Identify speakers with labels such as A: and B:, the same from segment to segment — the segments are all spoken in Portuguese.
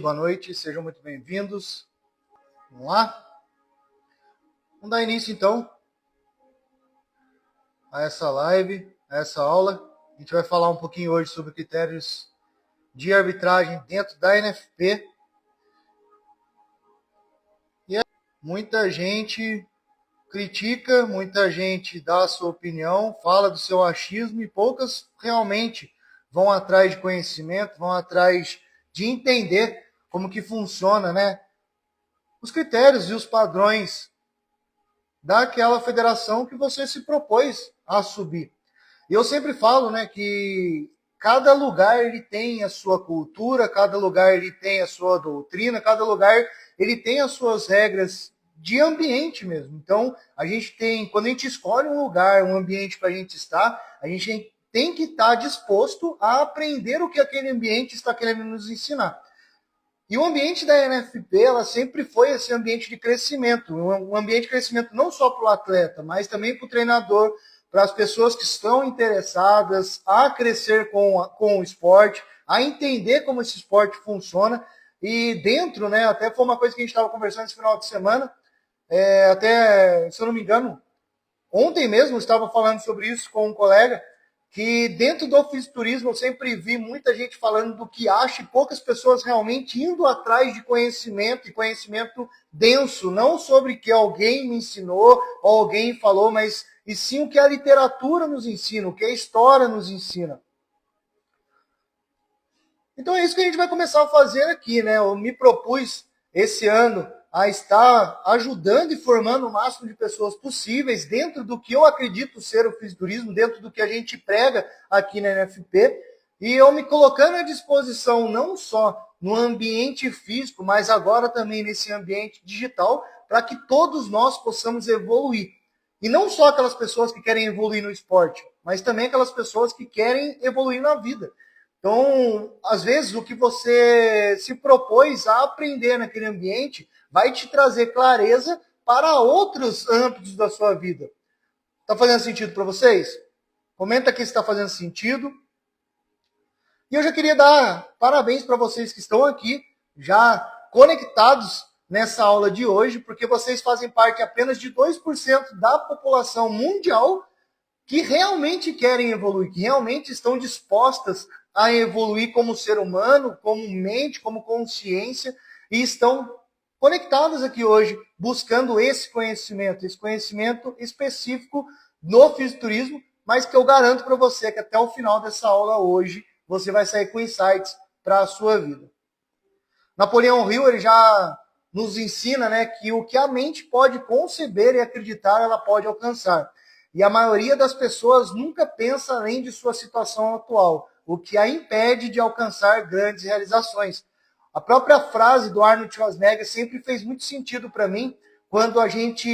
A: Boa noite, sejam muito bem-vindos. Vamos lá? Vamos dar início então a essa live, a essa aula. A gente vai falar um pouquinho hoje sobre critérios de arbitragem dentro da NFP. E muita gente critica, muita gente dá a sua opinião, fala do seu achismo e poucas realmente vão atrás de conhecimento, vão atrás de entender como que funciona, né? Os critérios e os padrões daquela federação que você se propôs a subir. E eu sempre falo, né, que cada lugar ele tem a sua cultura, cada lugar ele tem a sua doutrina, cada lugar ele tem as suas regras de ambiente mesmo. Então, a gente tem, quando a gente escolhe um lugar, um ambiente para a gente estar, a gente tem que estar disposto a aprender o que aquele ambiente está querendo nos ensinar. E o ambiente da NFP, ela sempre foi esse ambiente de crescimento, um ambiente de crescimento não só para o atleta, mas também para o treinador, para as pessoas que estão interessadas a crescer com o esporte, a entender como esse esporte funciona. E dentro, né, até foi uma coisa que a gente estava conversando esse final de semana, até, se eu não me engano, ontem mesmo eu estava falando sobre isso com um colega, que dentro do fisiculturismo eu sempre vi muita gente falando do que acha e poucas pessoas realmente indo atrás de conhecimento, e conhecimento denso, não sobre o que alguém me ensinou ou alguém falou, mas e sim o que a literatura nos ensina, o que a história nos ensina. Então é isso que a gente vai começar a fazer aqui, né? Eu me propus esse ano a estar ajudando e formando o máximo de pessoas possíveis dentro do que eu acredito ser o fisiculturismo, dentro do que a gente prega aqui na NFP, e eu me colocando à disposição não só no ambiente físico, mas agora também nesse ambiente digital, para que todos nós possamos evoluir. E não só aquelas pessoas que querem evoluir no esporte, mas também aquelas pessoas que querem evoluir na vida. Então, às vezes, o que você se propôs a aprender naquele ambiente vai te trazer clareza para outros âmbitos da sua vida. Está fazendo sentido para vocês? Comenta aqui se está fazendo sentido. E eu já queria dar parabéns para vocês que estão aqui, já conectados nessa aula de hoje, porque vocês fazem parte apenas de 2% da população mundial que realmente querem evoluir, que realmente estão dispostas a evoluir como ser humano, como mente, como consciência, e estão conectadas aqui hoje, buscando esse conhecimento específico no fisiculturismo, mas que eu garanto para você que até o final dessa aula hoje, você vai sair com insights para a sua vida. Napoleão Hill, ele já nos ensina, né, que o que a mente pode conceber e acreditar, ela pode alcançar. E a maioria das pessoas nunca pensa além de sua situação atual, o que a impede de alcançar grandes realizações. A própria frase do Arnold Schwarzenegger sempre fez muito sentido para mim, quando a gente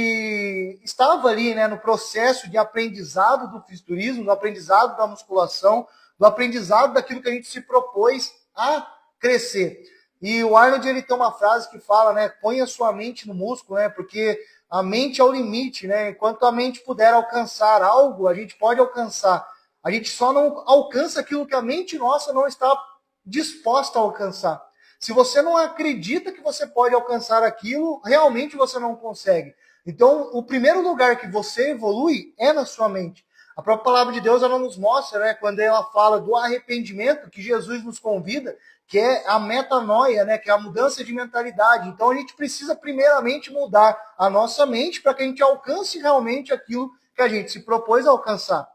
A: estava ali, né, no processo de aprendizado do fisiculturismo, do aprendizado da musculação, do aprendizado daquilo que a gente se propôs a crescer. E o Arnold, ele tem uma frase que fala, né, põe a sua mente no músculo, né, porque a mente é o limite, né? Enquanto a mente puder alcançar algo, a gente pode alcançar. A gente só não alcança aquilo que a mente nossa não está disposta a alcançar. Se você não acredita que você pode alcançar aquilo, realmente você não consegue. Então, o primeiro lugar que você evolui é na sua mente. A própria palavra de Deus, ela nos mostra, né, quando ela fala do arrependimento, que Jesus nos convida, que é a metanoia, né, que é a mudança de mentalidade. Então, a gente precisa primeiramente mudar a nossa mente para que a gente alcance realmente aquilo que a gente se propôs a alcançar.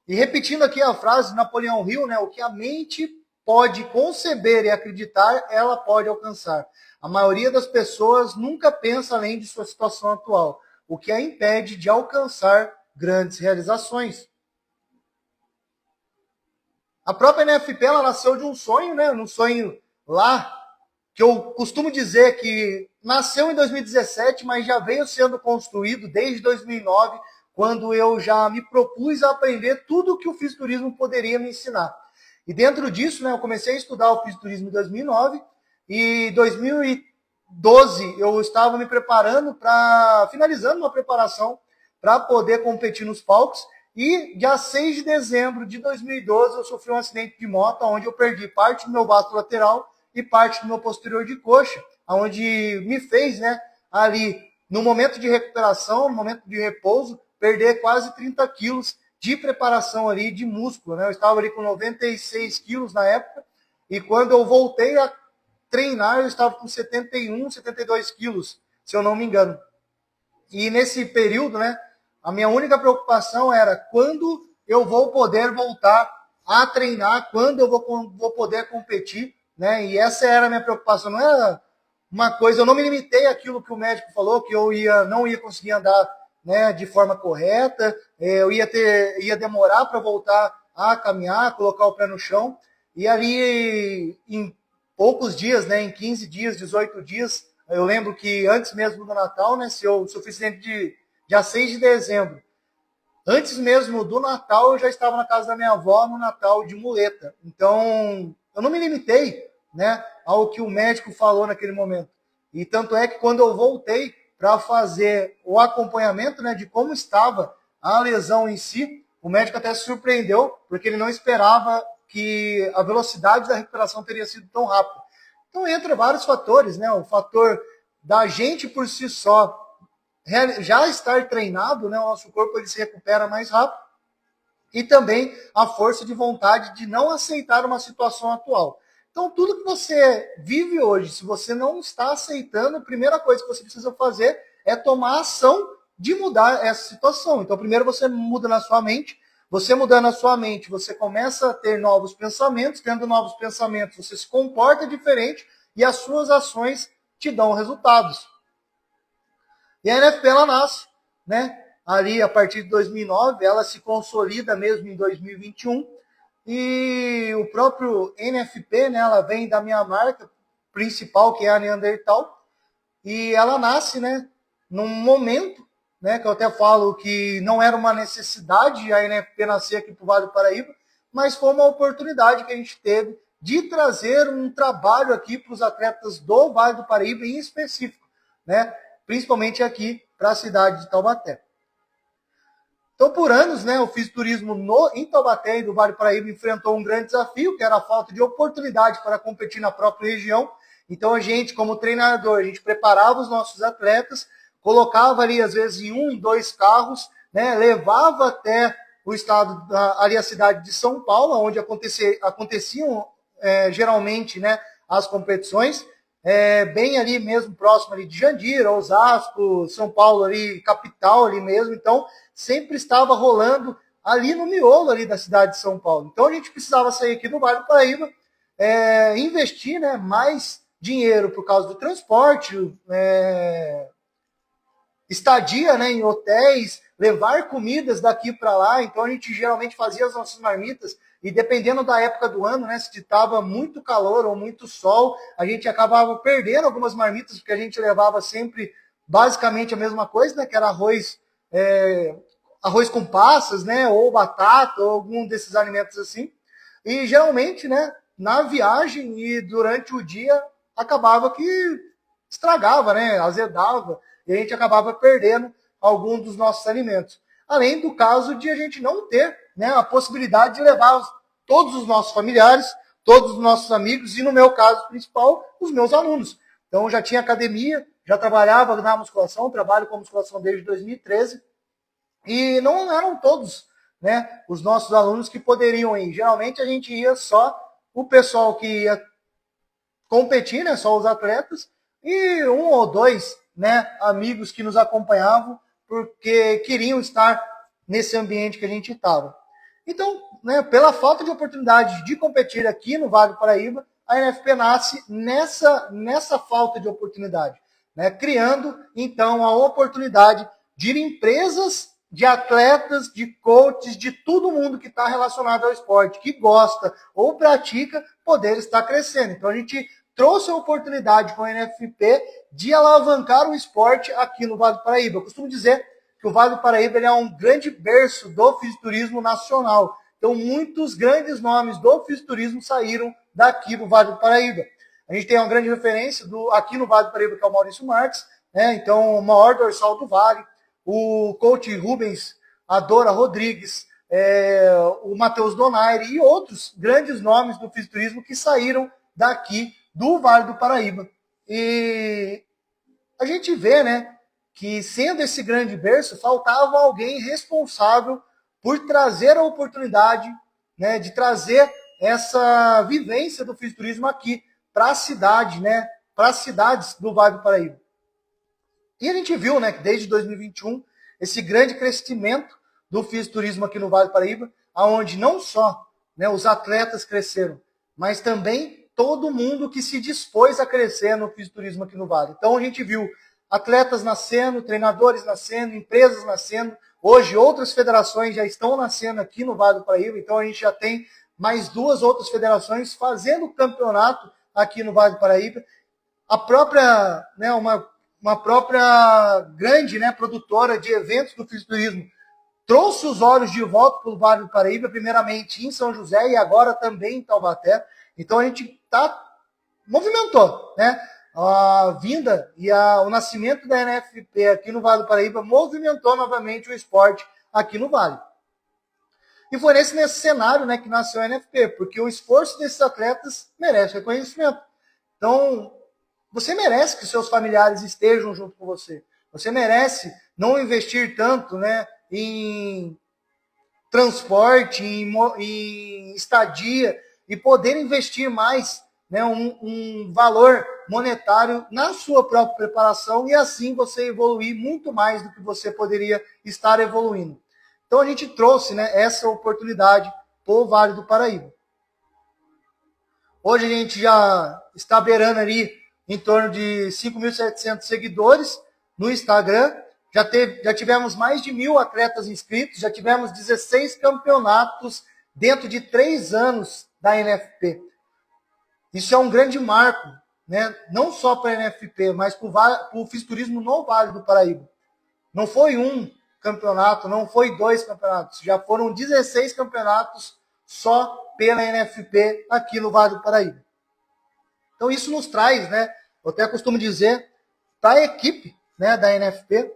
A: E repetindo aqui a frase de Napoleão Hill, né, o que a mente pode conceber e acreditar, ela pode alcançar. A maioria das pessoas nunca pensa além de sua situação atual, o que a impede de alcançar grandes realizações. A própria NFP, ela nasceu de um sonho, né? Um sonho lá, que eu costumo dizer que nasceu em 2017, mas já veio sendo construído desde 2009, quando eu já me propus a aprender tudo o que o fisiculturismo poderia me ensinar. E dentro disso, né, eu comecei a estudar o fisiculturismo em 2009, e em 2012 eu estava me preparando finalizando uma preparação para poder competir nos palcos, E dia 6 de dezembro de 2012 eu sofri um acidente de moto, onde eu perdi parte do meu vasto lateral e parte do meu posterior de coxa, onde me fez, né, ali, no momento de recuperação, no momento de repouso, perder quase 30 quilos de preparação ali de músculo, né? Eu estava ali com 96 quilos na época, e quando eu voltei a treinar, eu estava com 71, 72 quilos, se eu não me engano. E nesse período, né, a minha única preocupação era quando eu vou poder voltar a treinar, quando eu vou poder competir, né? E essa era a minha preocupação. Não era uma coisa, eu não me limitei àquilo que o médico falou, que eu não ia conseguir andar, né, de forma correta, eu ia demorar para voltar a caminhar, colocar o pé no chão. E ali, em poucos dias, né, em 15 dias, 18 dias, eu lembro que antes mesmo do Natal, né, se eu sofri acidente de dia 6 de dezembro, antes mesmo do Natal, eu já estava na casa da minha avó no Natal de muleta. Então, eu não me limitei, né, ao que o médico falou naquele momento. E tanto é que quando eu voltei para fazer o acompanhamento, né, de como estava a lesão em si, o médico até se surpreendeu, porque ele não esperava que a velocidade da recuperação teria sido tão rápida. Então, entra vários fatores, né? O fator da gente por si só já estar treinado, né? O nosso corpo ele se recupera mais rápido. E também a força de vontade de não aceitar uma situação atual. Então, tudo que você vive hoje, se você não está aceitando, a primeira coisa que você precisa fazer é tomar ação de mudar essa situação. Então, primeiro você muda na sua mente. Você mudando a sua mente, você começa a ter novos pensamentos. Tendo novos pensamentos, você se comporta diferente e as suas ações te dão resultados. E a NFP, ela nasce, né? Ali, a partir de 2009, ela se consolida mesmo em 2021. E o próprio NFP, né, ela vem da minha marca principal, que é a Neandertal. E ela nasce, né, num momento, né, que eu até falo que não era uma necessidade a NFP nascer aqui para o Vale do Paraíba, mas foi uma oportunidade que a gente teve de trazer um trabalho aqui para os atletas do Vale do Paraíba em específico, né, principalmente aqui para a cidade de Taubaté. Então, por anos, né, o fisiculturismo em Taubaté e do Vale do Paraíba enfrentou um grande desafio, que era a falta de oportunidade para competir na própria região. Então, a gente, como treinador, a gente preparava os nossos atletas, colocava ali, às vezes, em 1, 2 carros, né, levava até o estado, ali a cidade de São Paulo, onde aconteciam geralmente, né, as competições, bem ali mesmo, próximo ali de Jandira, Osasco, São Paulo ali, capital ali mesmo. Então, sempre estava rolando ali no miolo ali da cidade de São Paulo. Então, a gente precisava sair aqui do Vale do Paraíba, investir, né, mais dinheiro por causa do transporte, estadia, né, em hotéis, levar comidas daqui para lá. Então, a gente geralmente fazia as nossas marmitas e dependendo da época do ano, né, se estava muito calor ou muito sol, a gente acabava perdendo algumas marmitas, porque a gente levava sempre basicamente a mesma coisa, né, que era arroz com passas, né, ou batata, ou algum desses alimentos assim. E geralmente, né, na viagem e durante o dia, acabava que estragava, né, azedava, e a gente acabava perdendo algum dos nossos alimentos. Além do caso de a gente não ter, né, a possibilidade de levar todos os nossos familiares, todos os nossos amigos e, no meu caso principal, os meus alunos. Então, já tinha academia, já trabalhava na musculação, trabalho com musculação desde 2013, e não eram todos, né, os nossos alunos que poderiam ir. Geralmente, a gente ia só o pessoal que ia competir, né, só os atletas, e 1 ou 2, né, amigos que nos acompanhavam porque queriam estar nesse ambiente que a gente estava. Então, né, pela falta de oportunidade de competir aqui no Vale do Paraíba, a NFP nasce nessa falta de oportunidade, né, criando, então, a oportunidade de empresas, de atletas, de coaches, de todo mundo que está relacionado ao esporte, que gosta ou pratica, poder estar crescendo. Então, a gente trouxe a oportunidade com a NFP de alavancar o esporte aqui no Vale do Paraíba. Eu costumo dizer que o Vale do Paraíba ele é um grande berço do fisiculturismo nacional. Então, muitos grandes nomes do fisiculturismo saíram daqui do Vale do Paraíba. A gente tem uma grande referência aqui no Vale do Paraíba, que é o Maurício Marques, né? Então, o maior dorsal do Vale, o coach Rubens a Dora Rodrigues, o Matheus Donaire e outros grandes nomes do fisiculturismo que saíram daqui do Vale do Paraíba. E a gente vê, né, que sendo esse grande berço, faltava alguém responsável por trazer a oportunidade, né, de trazer essa vivência do fisiculturismo aqui para a cidade, né, para as cidades do Vale do Paraíba. E a gente viu, né, que desde 2021, esse grande crescimento do fisiculturismo aqui no Vale do Paraíba, onde não só, né, os atletas cresceram, mas também todo mundo que se dispôs a crescer no fisiculturismo aqui no Vale. Então a gente viu atletas nascendo, treinadores nascendo, empresas nascendo. Hoje outras federações já estão nascendo aqui no Vale do Paraíba, então a gente já tem mais 2 outras federações fazendo campeonato aqui no Vale do Paraíba. A própria, né, uma própria grande, né, produtora de eventos do fisiculturismo trouxe os olhos de volta para o Vale do Paraíba, primeiramente em São José e agora também em Taubaté. Então a gente movimentou, né? A vinda e o nascimento da NFP aqui no Vale do Paraíba movimentou novamente o esporte aqui no Vale. E foi nesse cenário, né, que nasceu a NFP, porque o esforço desses atletas merece reconhecimento. Então, você merece que seus familiares estejam junto com você. Você merece não investir tanto, né, em transporte, em estadia, e poder investir mais, né, um valor monetário na sua própria preparação e assim você evoluir muito mais do que você poderia estar evoluindo. Então a gente trouxe, né, essa oportunidade para o Vale do Paraíba. Hoje a gente já está beirando ali em torno de 5.700 seguidores no Instagram. Já tivemos mais de 1.000 atletas inscritos, já tivemos 16 campeonatos dentro de 3 anos da NFP. Isso é um grande marco, né? Não só para a NFP, mas para o fisiculturismo no Vale do Paraíba. Não foi um campeonato, não foi 2 campeonatos, já foram 16 campeonatos só pela NFP aqui no Vale do Paraíba. Então isso nos traz, né? Eu até costumo dizer, para a equipe, né, da NFP,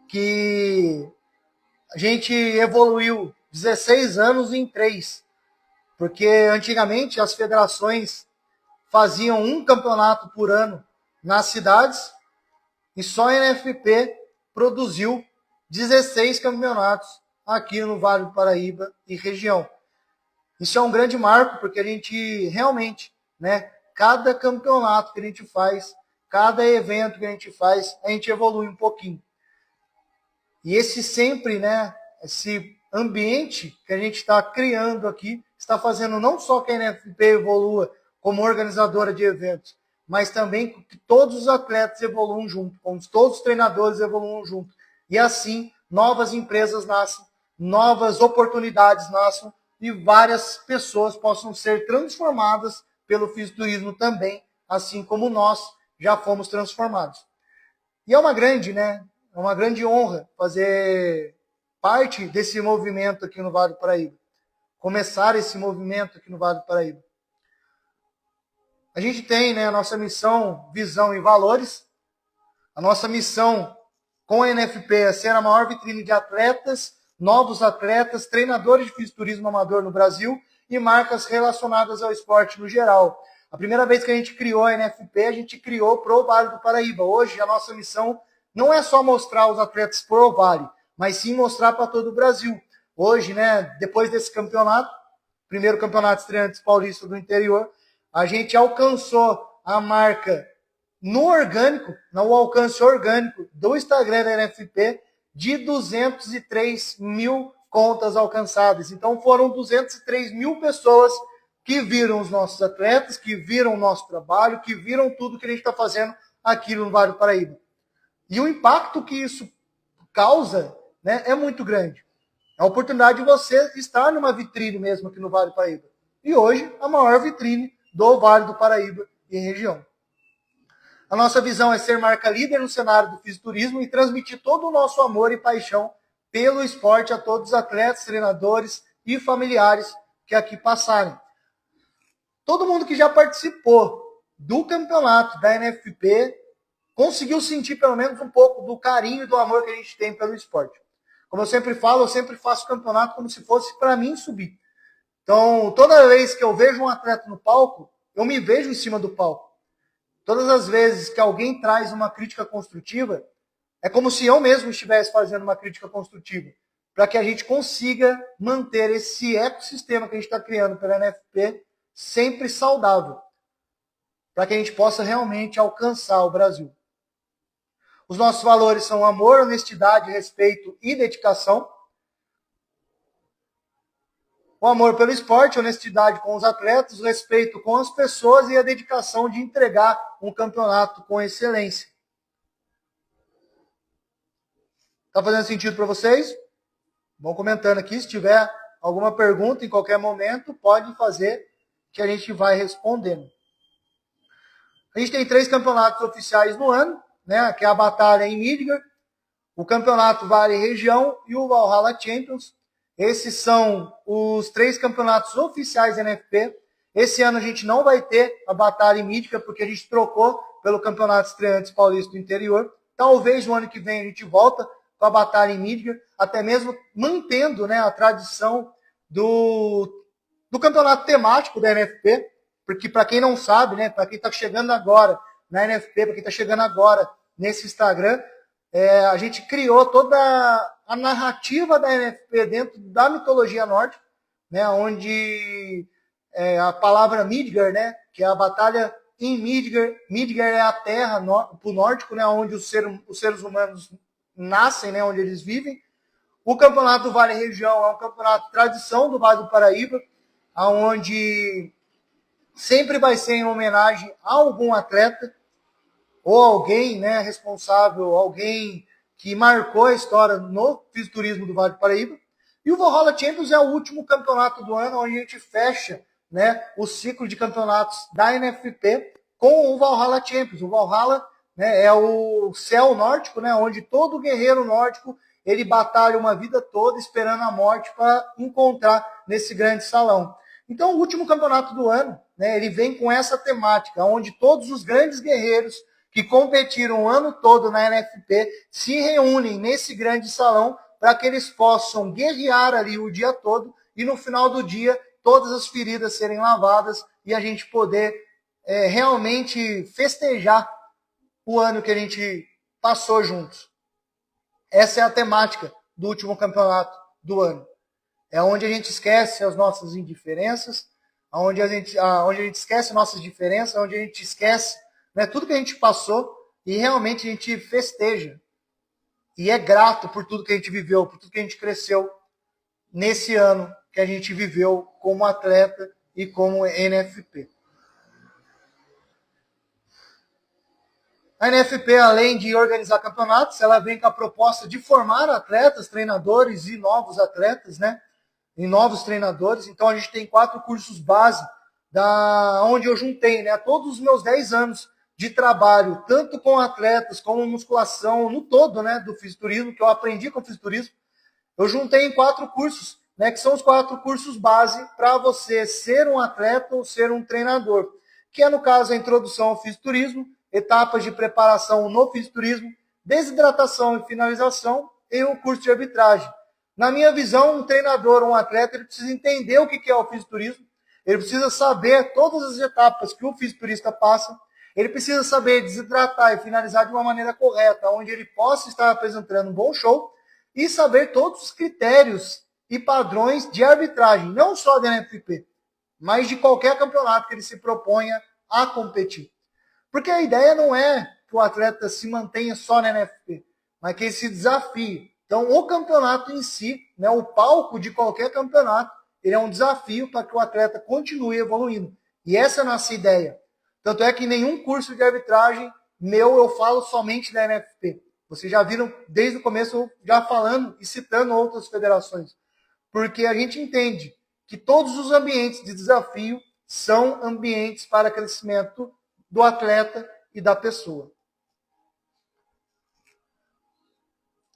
A: que a gente evoluiu 16 anos em 3. Porque antigamente as federações faziam um campeonato por ano nas cidades e só a NFP produziu 16 campeonatos aqui no Vale do Paraíba e região. Isso é um grande marco porque a gente realmente, né, cada campeonato que a gente faz, cada evento que a gente evolui um pouquinho. E esse sempre, né, esse ambiente que a gente está criando aqui, está fazendo não só que a NFP evolua como organizadora de eventos, mas também que todos os atletas evoluam junto, como todos os treinadores evoluam junto. E assim, novas empresas nascem, novas oportunidades nascem e várias pessoas possam ser transformadas pelo fisiculturismo também, assim como nós já fomos transformados. E é uma grande, né, é uma grande honra fazer parte desse movimento aqui no Vale do Paraíba. Começar esse movimento aqui no Vale do Paraíba. A gente tem, né, a nossa missão, visão e valores. A nossa missão com a NFP é ser a maior vitrine de atletas, novos atletas, treinadores de fisiculturismo amador no Brasil e marcas relacionadas ao esporte no geral. A primeira vez que a gente criou a NFP, a gente criou para o Vale do Paraíba. Hoje, a nossa missão não é só mostrar os atletas para o Vale, mas sim mostrar para todo o Brasil. Hoje, né, depois desse campeonato, primeiro campeonato estreantes paulista do interior, a gente alcançou a marca no orgânico, no alcance orgânico do Instagram da NFP, de 203 mil contas alcançadas. Então foram 203 mil pessoas que viram os nossos atletas, que viram o nosso trabalho, que viram tudo que a gente está fazendo aqui no Vale do Paraíba. E o impacto que isso causa, né, é muito grande. A oportunidade de você estar numa vitrine mesmo aqui no Vale do Paraíba. E hoje, a maior vitrine do Vale do Paraíba e região. A nossa visão é ser marca líder no cenário do fisiculturismo e transmitir todo o nosso amor e paixão pelo esporte a todos os atletas, treinadores e familiares que aqui passarem. Todo mundo que já participou do campeonato da NFP conseguiu sentir pelo menos um pouco do carinho e do amor que a gente tem pelo esporte. Como eu sempre falo, eu sempre faço campeonato como se fosse para mim subir. Então, toda vez que eu vejo um atleta no palco, eu me vejo em cima do palco. Todas as vezes que alguém traz uma crítica construtiva, é como se eu mesmo estivesse fazendo uma crítica construtiva, para que a gente consiga manter esse ecossistema que a gente está criando pela NFP sempre saudável, para que a gente possa realmente alcançar o Brasil. Os nossos valores são amor, honestidade, respeito e dedicação. O amor pelo esporte, honestidade com os atletas, o respeito com as pessoas e a dedicação de entregar um campeonato com excelência. Está fazendo sentido para vocês? Vão comentando aqui. Se tiver alguma pergunta em qualquer momento, pode fazer que a gente vai respondendo. A gente tem 3 campeonatos oficiais no ano, né? Que é a Batalha em Midgard, o Campeonato Vale Região e o Valhalla Champions. Esses são os 3 campeonatos oficiais da NFP. Esse ano a gente não vai ter a Batalha em Midgard, porque a gente trocou pelo Campeonato Estreantes Paulista do Interior. Talvez no ano que vem a gente volta com a Batalha em Midgard, até mesmo mantendo, né, a tradição do campeonato temático da NFP, porque para quem não sabe, né, para quem está chegando agora na NFP, para quem está chegando agora nesse Instagram, a gente criou toda a narrativa da NFP dentro da mitologia nórdica, né, onde a palavra Midgard, né, que é a batalha em Midgard. Midgard é a terra para o nórdico, né, onde os seres humanos nascem, né, onde eles vivem. O campeonato do Vale Região é um campeonato de tradição do Vale do Paraíba, onde sempre vai ser em homenagem a algum atleta ou alguém, né, responsável, alguém que marcou a história no fisiculturismo do Vale do Paraíba. E o Valhalla Champions é o último campeonato do ano, onde a gente fecha, né, o ciclo de campeonatos da NFP com o Valhalla Champions. O Valhalla, né, é o céu nórdico, né, onde todo guerreiro nórdico ele batalha uma vida toda esperando a morte para encontrar nesse grande salão. Então, o último campeonato do ano, né, ele vem com essa temática, onde todos os grandes guerreiros que competiram o ano todo na NFP se reúnem nesse grande salão para que eles possam guerrear ali o dia todo e no final do dia todas as feridas serem lavadas e a gente poder realmente festejar o ano que a gente passou juntos. Essa é a temática do último campeonato do ano. É onde a gente esquece as nossas indiferenças, onde a gente esquece nossas diferenças, onde a gente esquece, né, tudo que a gente passou e realmente a gente festeja. E é grato por tudo que a gente viveu, por tudo que a gente cresceu nesse ano que a gente viveu como atleta e como NFP. A NFP, além de organizar campeonatos, ela vem com a proposta de formar atletas, treinadores e novos atletas, né? E novos treinadores. Então, a gente tem 4 cursos base, onde eu juntei, né, todos os meus 10 anos de trabalho, tanto com atletas, como musculação, no todo, né, do fisiculturismo, que eu aprendi com o fisiculturismo. Eu juntei em 4 cursos, né, que são os 4 cursos base para você ser um atleta ou ser um treinador, que é, no caso, a introdução ao fisiculturismo, etapas de preparação no fisiculturismo, desidratação e finalização e o curso de arbitragem. Na minha visão, um treinador, um atleta, ele precisa entender o que é o fisiculturismo, ele precisa saber todas as etapas que o fisiculturista passa, ele precisa saber desidratar e finalizar de uma maneira correta, onde ele possa estar apresentando um bom show e saber todos os critérios e padrões de arbitragem, não só da NFP, mas de qualquer campeonato que ele se proponha a competir. Porque a ideia não é que o atleta se mantenha só na NFP, mas que ele se desafie. Então, o campeonato em si, né, o palco de qualquer campeonato, ele é um desafio para que o atleta continue evoluindo. E essa é a nossa ideia. Tanto é que em nenhum curso de arbitragem meu eu falo somente da NFP. Vocês já viram desde o começo eu já falando e citando outras federações. Porque a gente entende que todos os ambientes de desafio são ambientes para crescimento do atleta e da pessoa.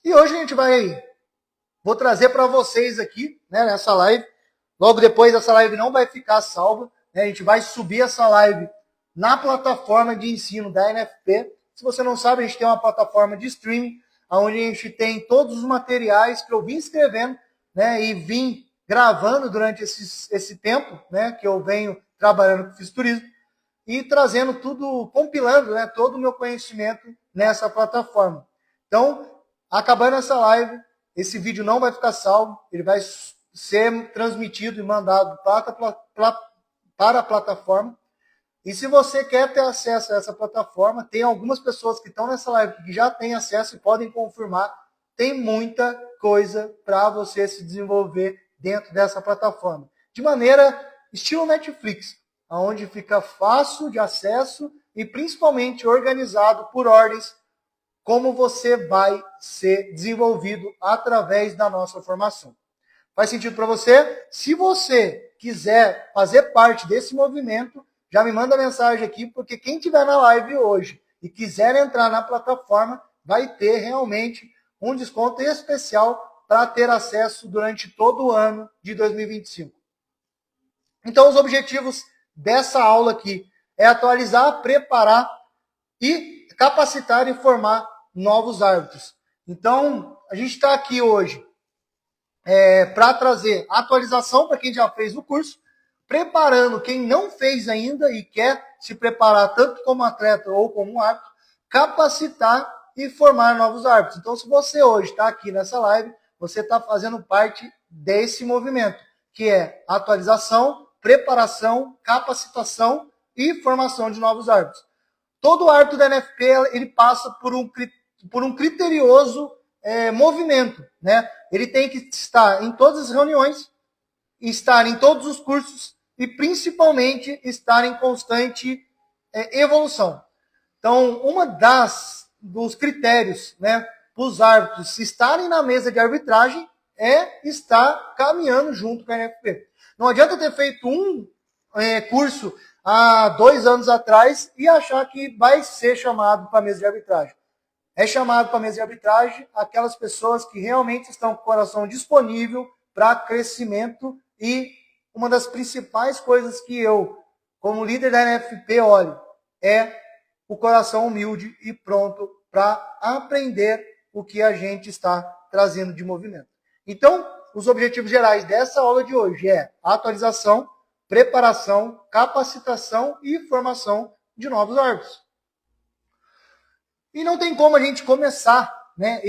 A: E hoje a gente vou trazer para vocês aqui, né, nessa live. Logo depois essa live não vai ficar salva, né, a gente vai subir essa live na plataforma de ensino da NFP. Se você não sabe, a gente tem uma plataforma de streaming, onde a gente tem todos os materiais que eu vim escrevendo, né, e vim gravando durante esse tempo, né, que eu venho trabalhando com fisiculturismo e trazendo tudo, compilando, né, todo o meu conhecimento nessa plataforma. Então, acabando essa live, esse vídeo não vai ficar salvo, ele vai ser transmitido e mandado para a plataforma. E se você quer ter acesso a essa plataforma, tem algumas pessoas que estão nessa live que já têm acesso e podem confirmar, tem muita coisa para você se desenvolver dentro dessa plataforma. De maneira estilo Netflix, onde fica fácil de acesso e principalmente organizado por ordens, como você vai ser desenvolvido através da nossa formação. Faz sentido para você? Se você quiser fazer parte desse movimento, já me manda mensagem aqui, porque quem estiver na live hoje e quiser entrar na plataforma, vai ter realmente um desconto especial para ter acesso durante todo o ano de 2025. Então, os objetivos dessa aula aqui é atualizar, preparar e capacitar e formar novos árbitros. Então, a gente está aqui hoje para trazer atualização para quem já fez o curso, preparando quem não fez ainda e quer se preparar tanto como atleta ou como árbitro, capacitar e formar novos árbitros. Então, se você hoje está aqui nessa live, você está fazendo parte desse movimento, que é atualização, preparação, capacitação e formação de novos árbitros. Todo árbitro da NFP ele passa por um criterioso movimento, né? Ele tem que estar em todas as reuniões, estar em todos os cursos e principalmente estar em constante evolução. Então, dos critérios, né, para os árbitros estarem na mesa de arbitragem é estar caminhando junto com a NFP. Não adianta ter feito um curso há 2 anos atrás e achar que vai ser chamado para a mesa de arbitragem. É chamado para a mesa de arbitragem aquelas pessoas que realmente estão com o coração disponível para crescimento e uma das principais coisas que eu, como líder da NFP, olho é o coração humilde e pronto para aprender o que a gente está trazendo de movimento. Então, os objetivos gerais dessa aula de hoje é atualização, preparação, capacitação e formação de novos árbitros. E não tem como a gente começar, né,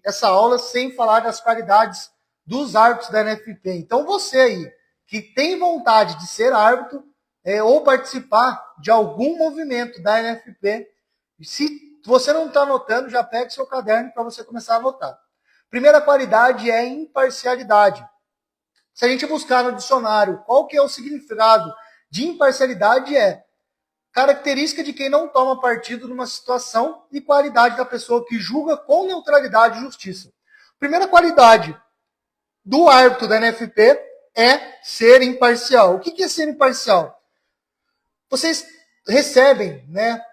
A: essa aula sem falar das qualidades dos árbitros da NFP. Então você aí, que tem vontade de ser árbitro ou participar de algum movimento da NFP, se você não está anotando, já pegue seu caderno para você começar a anotar. Primeira qualidade é imparcialidade. Se a gente buscar no dicionário qual que é o significado de imparcialidade, é característica de quem não toma partido numa situação e qualidade da pessoa que julga com neutralidade e justiça. Primeira qualidade do árbitro da NFP é ser imparcial. O que é ser imparcial? Vocês recebem, né,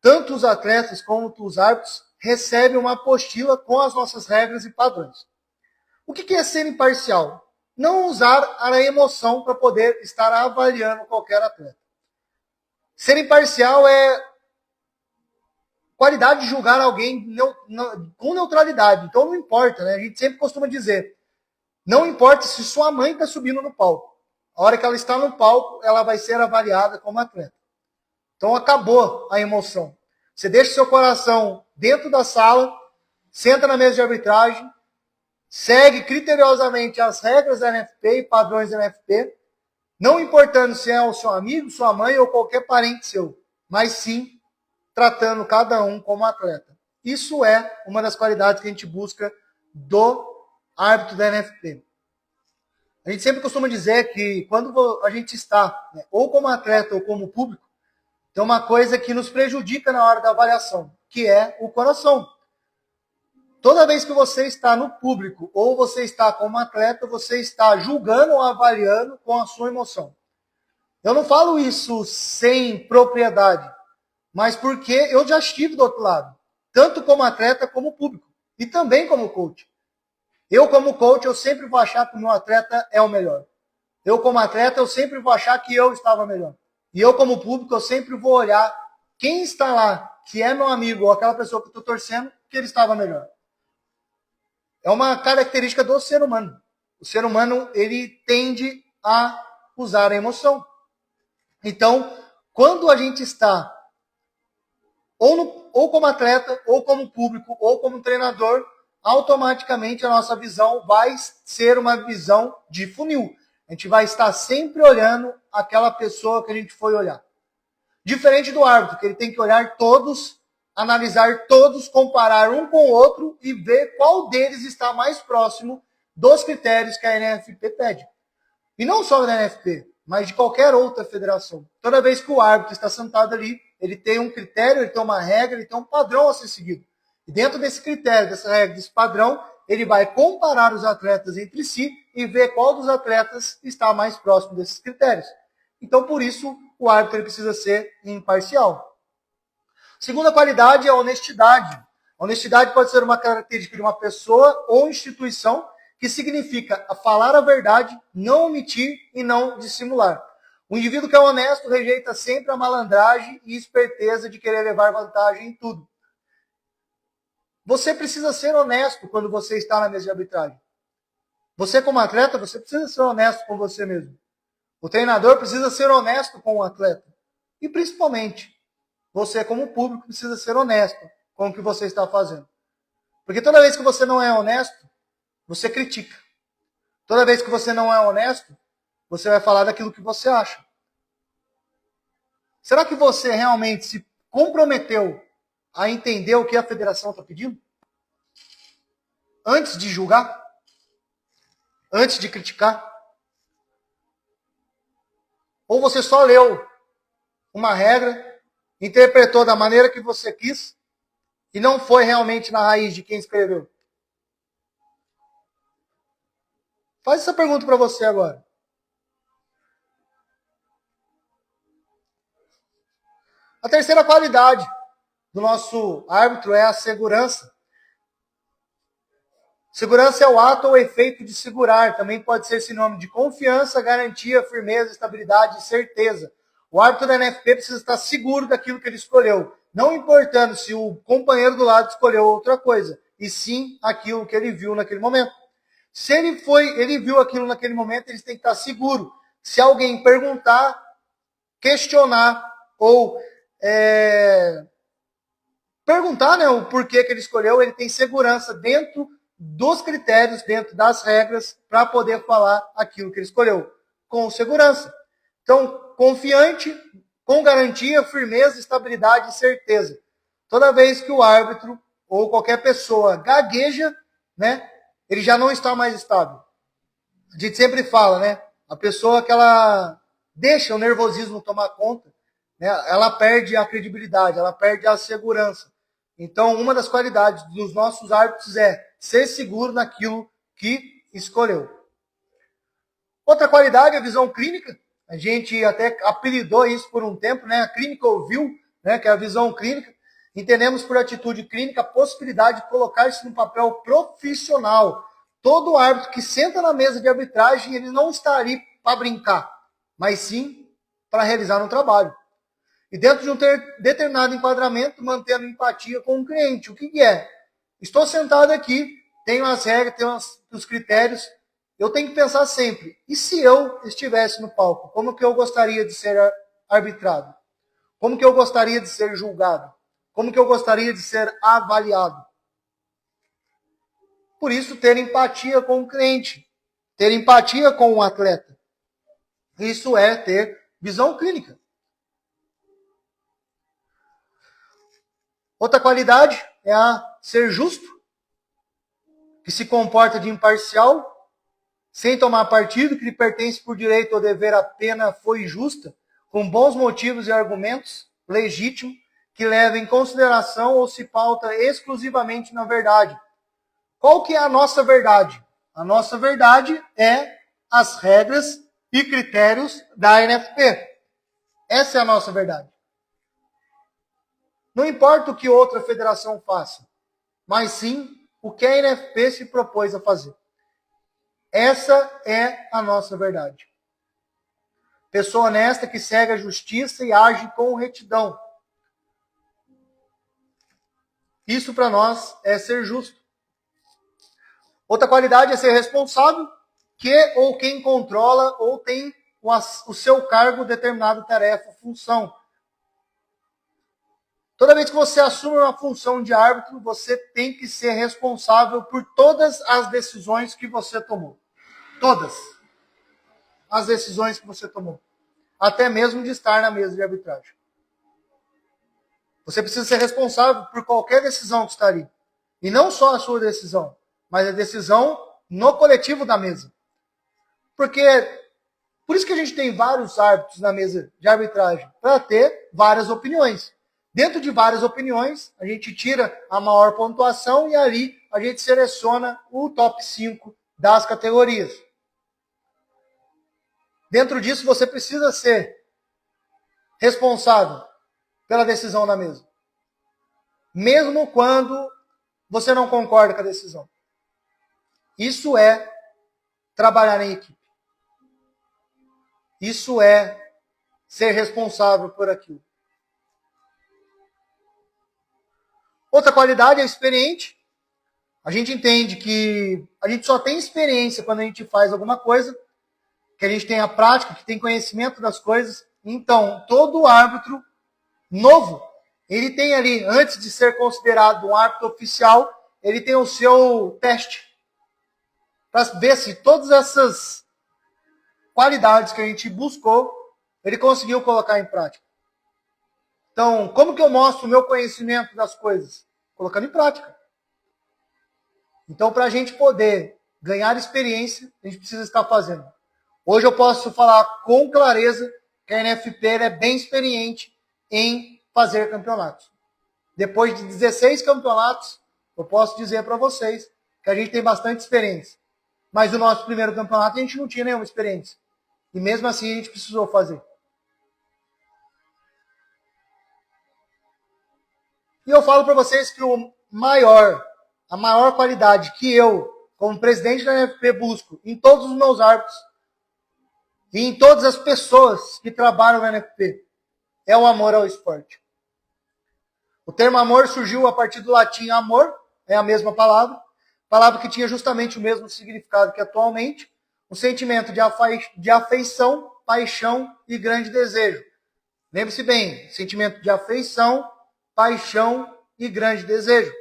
A: tanto os atletas quanto os árbitros, recebem uma apostila com as nossas regras e padrões. O que é ser imparcial? Não usar a emoção para poder estar avaliando qualquer atleta. Ser imparcial é qualidade de julgar alguém com neutralidade. Então não importa, né? A gente sempre costuma dizer, não importa se sua mãe está subindo no palco. A hora que ela está no palco, ela vai ser avaliada como atleta. Então acabou a emoção. Você deixa seu coração dentro da sala, senta na mesa de arbitragem, segue criteriosamente as regras da NFP e padrões da NFP, não importando se é o seu amigo, sua mãe ou qualquer parente seu, mas sim tratando cada um como atleta. Isso é uma das qualidades que a gente busca do árbitro da NFP. A gente sempre costuma dizer que quando a gente está, né, ou como atleta ou como público, tem uma coisa que nos prejudica na hora da avaliação, que é o coração. Toda vez que você está no público ou você está como atleta, você está julgando ou avaliando com a sua emoção. Eu não falo isso sem propriedade, mas porque eu já estive do outro lado, tanto como atleta como público, e também como coach. Eu como coach, eu sempre vou achar que o meu atleta é o melhor. Eu como atleta, eu sempre vou achar que eu estava melhor. E eu como público, eu sempre vou olhar quem está lá, que é meu amigo ou aquela pessoa que eu estou torcendo, que ele estava melhor. É uma característica do ser humano. O ser humano, ele tende a usar a emoção. Então, quando a gente está ou como atleta, ou como público, ou como treinador, automaticamente a nossa visão vai ser uma visão de funil. A gente vai estar sempre olhando aquela pessoa que a gente foi olhar. Diferente do árbitro, que ele tem que olhar todos, analisar todos, comparar um com o outro e ver qual deles está mais próximo dos critérios que a NFP pede. E não só da NFP, mas de qualquer outra federação. Toda vez que o árbitro está sentado ali, ele tem um critério, ele tem uma regra, ele tem um padrão a ser seguido. E dentro desse critério, dessa regra, desse padrão, ele vai comparar os atletas entre si e ver qual dos atletas está mais próximo desses critérios. Então, por isso, o árbitro ele precisa ser imparcial. Segunda qualidade é a honestidade. A honestidade pode ser uma característica de uma pessoa ou instituição que significa falar a verdade, não omitir e não dissimular. O indivíduo que é honesto rejeita sempre a malandragem e esperteza de querer levar vantagem em tudo. Você precisa ser honesto quando você está na mesa de arbitragem. Você como atleta, você precisa ser honesto com você mesmo. O treinador precisa ser honesto com o atleta. E principalmente, você como público precisa ser honesto com o que você está fazendo. Porque toda vez que você não é honesto, você critica. Toda vez que você não é honesto, você vai falar daquilo que você acha. Será que você realmente se comprometeu a entender o que a federação está pedindo? Antes de julgar? Antes de criticar? Ou você só leu uma regra, interpretou da maneira que você quis e não foi realmente na raiz de quem escreveu? Faz essa pergunta para você agora. A terceira qualidade do nosso árbitro é a segurança. Segurança é o ato ou efeito de segurar. Também pode ser sinônimo de confiança, garantia, firmeza, estabilidade e certeza. O árbitro da NFP precisa estar seguro daquilo que ele escolheu. Não importando se o companheiro do lado escolheu outra coisa, e sim aquilo que ele viu naquele momento. Se ele viu aquilo naquele momento, ele tem que estar seguro. Se alguém perguntar, questionar ou perguntar, né, o porquê que ele escolheu, ele tem segurança dentro dos critérios, dentro das regras, para poder falar aquilo que ele escolheu, com segurança. Então, confiante, com garantia, firmeza, estabilidade e certeza. Toda vez que o árbitro ou qualquer pessoa gagueja, né, ele já não está mais estável. A gente sempre fala, né, a pessoa que ela deixa o nervosismo tomar conta, né, ela perde a credibilidade, ela perde a segurança. Então, uma das qualidades dos nossos árbitros é ser seguro naquilo que escolheu. Outra qualidade é a visão clínica. A gente até apelidou isso por um tempo, né? A clinical view, né? Que é a visão clínica. Entendemos por atitude clínica a possibilidade de colocar-se no papel profissional. Todo árbitro que senta na mesa de arbitragem, ele não está ali para brincar, mas sim para realizar um trabalho. E dentro de um determinado enquadramento, mantendo empatia com o cliente. O que é? Estou sentado aqui, tenho as regras, tenho os critérios. Eu tenho que pensar sempre, e se eu estivesse no palco, como que eu gostaria de ser arbitrado? Como que eu gostaria de ser julgado? Como que eu gostaria de ser avaliado? Por isso, ter empatia com o cliente, ter empatia com o atleta. Isso é ter visão clínica. Outra qualidade é a ser justo, que se comporta de imparcial, sem tomar partido, que lhe pertence por direito ou dever a pena foi justa, com bons motivos e argumentos, legítimo, que leva em consideração ou se pauta exclusivamente na verdade. Qual que é a nossa verdade? A nossa verdade é as regras e critérios da NFP. Essa é a nossa verdade. Não importa o que outra federação faça, mas sim o que a NFP se propôs a fazer. Essa é a nossa verdade. Pessoa honesta que segue a justiça e age com retidão. Isso para nós é ser justo. Outra qualidade é ser responsável, que ou quem controla ou tem o seu cargo determinada tarefa, função. Toda vez que você assume uma função de árbitro, você tem que ser responsável por todas as decisões que você tomou. Todas as decisões que você tomou. Até mesmo de estar na mesa de arbitragem. Você precisa ser responsável por qualquer decisão que está ali. E não só a sua decisão, mas a decisão no coletivo da mesa. Porque, por isso que a gente tem vários árbitros na mesa de arbitragem, para ter várias opiniões. Dentro de várias opiniões, a gente tira a maior pontuação e ali a gente seleciona o top 5 das categorias. Dentro disso, você precisa ser responsável pela decisão da mesa. Mesmo quando você não concorda com a decisão. Isso é trabalhar em equipe. Isso é ser responsável por aquilo. Outra qualidade é experiente. A gente entende que a gente só tem experiência quando a gente faz alguma coisa, que a gente tem a prática, que tem conhecimento das coisas. Então, todo árbitro novo, ele tem ali, antes de ser considerado um árbitro oficial, ele tem o seu teste. Para ver se todas essas qualidades que a gente buscou, ele conseguiu colocar em prática. Então, como que eu mostro o meu conhecimento das coisas? Colocando em prática. Então, para a gente poder ganhar experiência, a gente precisa estar fazendo. Hoje eu posso falar com clareza que a NFP é bem experiente em fazer campeonatos. Depois de 16 campeonatos, eu posso dizer para vocês que a gente tem bastante experiência. Mas o nosso primeiro campeonato a gente não tinha nenhuma experiência. E mesmo assim a gente precisou fazer. E eu falo para vocês que a maior qualidade que eu, como presidente da NFP, busco em todos os meus árbitros e em todas as pessoas que trabalham na NFP é o amor ao esporte. O termo amor surgiu a partir do latim amor, é a mesma palavra que tinha justamente o mesmo significado que atualmente, um sentimento de afeição, paixão e grande desejo. Lembre-se bem, sentimento de afeição, paixão e grande desejo.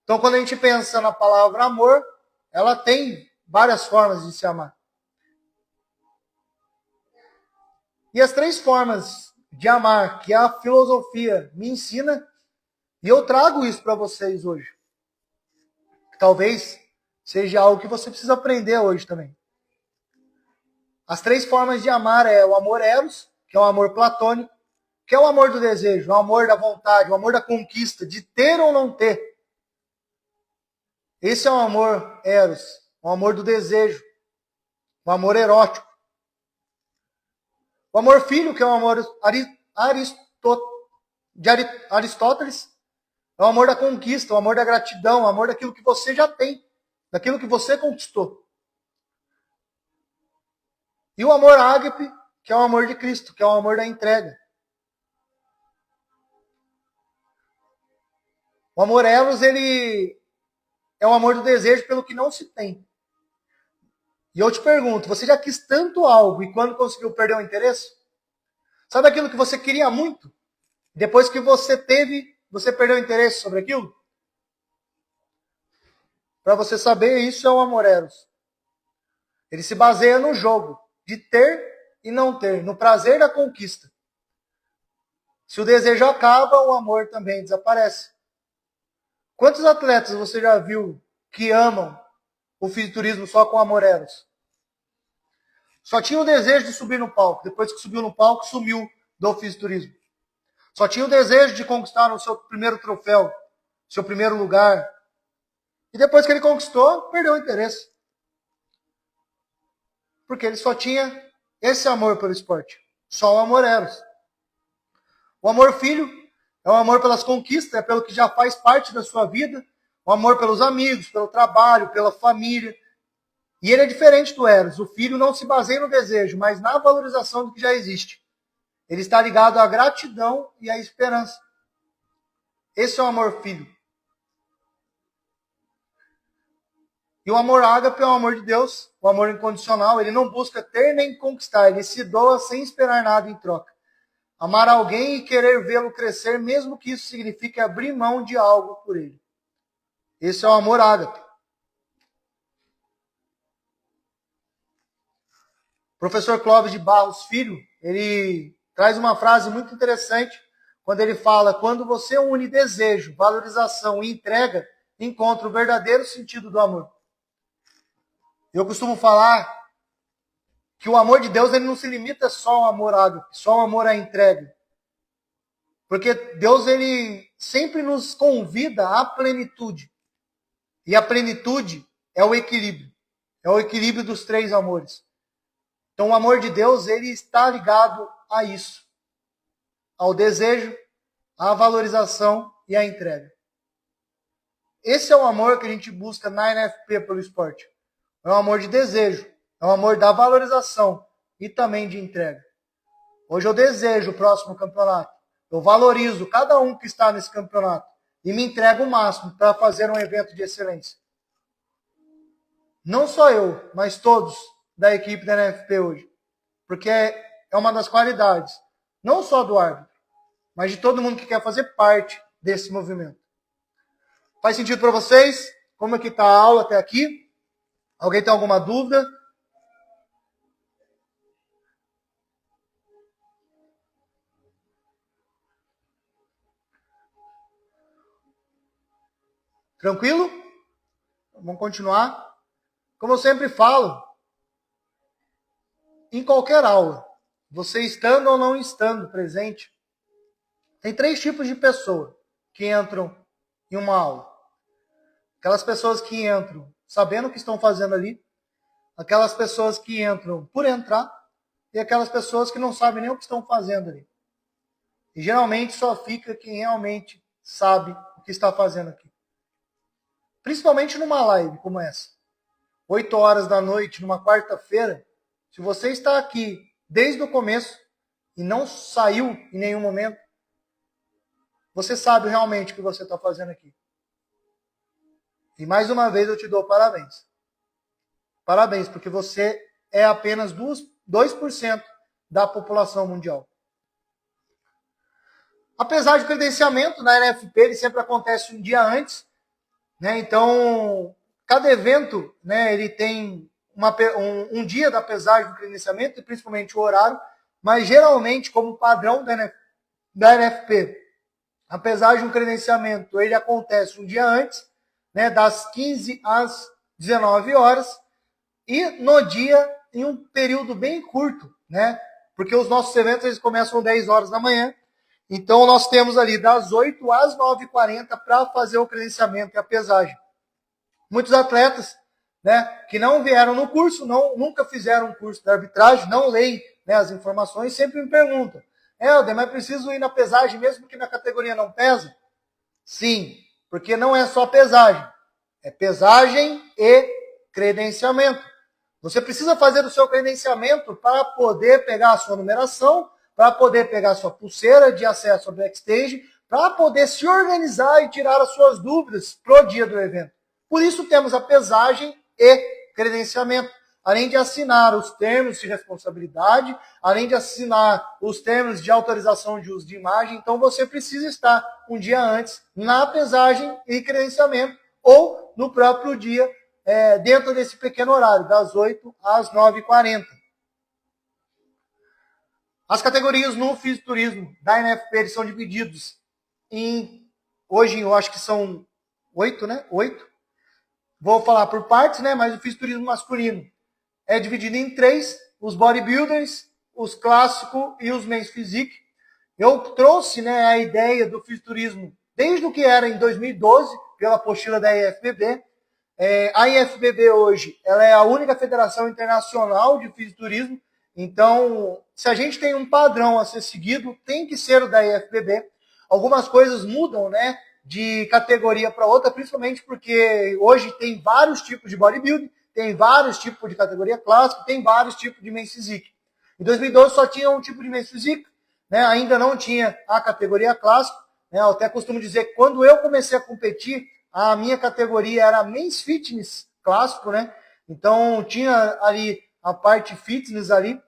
A: Então, quando a gente pensa na palavra amor, ela tem várias formas de se amar. E as 3 formas de amar que a filosofia me ensina, e eu trago isso para vocês hoje. Talvez seja algo que você precisa aprender hoje também. As 3 formas de amar é o amor eros, que é o amor platônico, que é o amor do desejo, o amor da vontade, o amor da conquista, de ter ou não ter. Esse é o amor eros, o amor do desejo, o amor erótico. O amor filho, que é o amor de Aristóteles, é o amor da conquista, o amor da gratidão, o amor daquilo que você já tem, daquilo que você conquistou. E o amor ágape, que é o amor de Cristo, que é o amor da entrega. O amor eros, ele é o amor do desejo pelo que não se tem. E eu te pergunto, você já quis tanto algo e quando conseguiu perder o interesse? Sabe aquilo que você queria muito? Depois que você teve, você perdeu o interesse sobre aquilo? Para você saber, isso é o amor eros. Ele se baseia no jogo de ter e não ter, no prazer da conquista. Se o desejo acaba, o amor também desaparece. Quantos atletas você já viu que amam o fisiculturismo só com amor eros? Só tinha o desejo de subir no palco. Depois que subiu no palco, sumiu do fisiculturismo. Só tinha o desejo de conquistar o seu primeiro troféu, seu primeiro lugar. E depois que ele conquistou, perdeu o interesse. Porque ele só tinha esse amor pelo esporte. Só o amor eros. O amor filho é o amor pelas conquistas, é pelo que já faz parte da sua vida. O amor pelos amigos, pelo trabalho, pela família. E ele é diferente do eros. O filho não se baseia no desejo, mas na valorização do que já existe. Ele está ligado à gratidão e à esperança. Esse é o amor filho. E o amor ágape é o amor de Deus, o amor incondicional. Ele não busca ter nem conquistar, ele se doa sem esperar nada em troca. Amar alguém e querer vê-lo crescer, mesmo que isso signifique abrir mão de algo por ele. Esse é o amor ágape. O professor Clóvis de Barros Filho, ele traz uma frase muito interessante quando ele fala: quando você une desejo, valorização e entrega, encontra o verdadeiro sentido do amor. Eu costumo falar que o amor de Deus ele não se limita só ao amor ágape, só ao amor à entrega. Porque Deus ele sempre nos convida à plenitude. E a plenitude é o equilíbrio. É o equilíbrio dos três amores. Então o amor de Deus ele está ligado a isso. Ao desejo, à valorização e à entrega. Esse é o amor que a gente busca na NFP pelo esporte. É um amor de desejo, é um amor da valorização e também de entrega. Hoje eu desejo o próximo campeonato. Eu valorizo cada um que está nesse campeonato e me entrego o máximo para fazer um evento de excelência. Não só eu, mas todos da equipe da NFP hoje. Porque é uma das qualidades, não só do árbitro, mas de todo mundo que quer fazer parte desse movimento. Faz sentido para vocês? Como é que está a aula até aqui? Alguém tem alguma dúvida? Tranquilo? Vamos continuar. Como eu sempre falo, em qualquer aula, você estando ou não estando presente, tem 3 tipos de pessoa que entram em uma aula. Aquelas pessoas que entram sabendo o que estão fazendo ali, aquelas pessoas que entram por entrar e aquelas pessoas que não sabem nem o que estão fazendo ali. E geralmente só fica quem realmente sabe o que está fazendo aqui. Principalmente numa live como essa. 8 horas da noite, numa quarta-feira, se você está aqui desde o começo e não saiu em nenhum momento, você sabe realmente o que você está fazendo aqui. E mais uma vez eu te dou parabéns. Parabéns, porque você é apenas 2% da população mundial. Apesar de credenciamento na NFP, ele sempre acontece um dia antes, né? Então, cada evento, né, ele tem um dia da pesagem do credenciamento, e principalmente o horário, mas geralmente, como padrão da NFP, a pesagem do credenciamento, ele acontece um dia antes, né, das 15 às 19 horas, e no dia, em um período bem curto, né, porque os nossos eventos eles começam às 10 horas da manhã, então nós temos ali das 8 às 9h40 para fazer o credenciamento e a pesagem. Muitos atletas, né, que não vieram no curso, nunca fizeram um curso de arbitragem, não leem, né, as informações, sempre me perguntam: Helder, mas preciso ir na pesagem mesmo que minha categoria não pesa? Sim, porque não é só pesagem, é pesagem e credenciamento. Você precisa fazer o seu credenciamento para poder pegar a sua numeração, para poder pegar a sua pulseira de acesso ao backstage, para poder se organizar e tirar as suas dúvidas para o dia do evento. Por isso temos a pesagem e credenciamento. Além de assinar os termos de responsabilidade, além de assinar os termos de autorização de uso de imagem, então você precisa estar um dia antes na pesagem e credenciamento, ou no próprio dia, dentro desse pequeno horário, das 8 às 9h40. As categorias no fisiculturismo da NFP são divididos hoje eu acho que são 8, né? 8. Vou falar por partes, né? Mas o fisiculturismo masculino é dividido em 3, os bodybuilders, os clássicos e os men's physique. Eu trouxe, né, a ideia do fisiculturismo desde o que era em 2012, pela apostila da IFBB. A IFBB hoje ela é a única federação internacional de fisiculturismo, então se a gente tem um padrão a ser seguido, tem que ser o da IFBB. Algumas coisas mudam, né, de categoria para outra, principalmente porque hoje tem vários tipos de bodybuilding, tem vários tipos de categoria clássica, tem vários tipos de men's physique. Em 2012 só tinha um tipo de men's physique, né, ainda não tinha a categoria clássica, né, eu até costumo dizer que quando eu comecei a competir, a minha categoria era men's fitness clássico, né? Então tinha ali a parte fitness ali,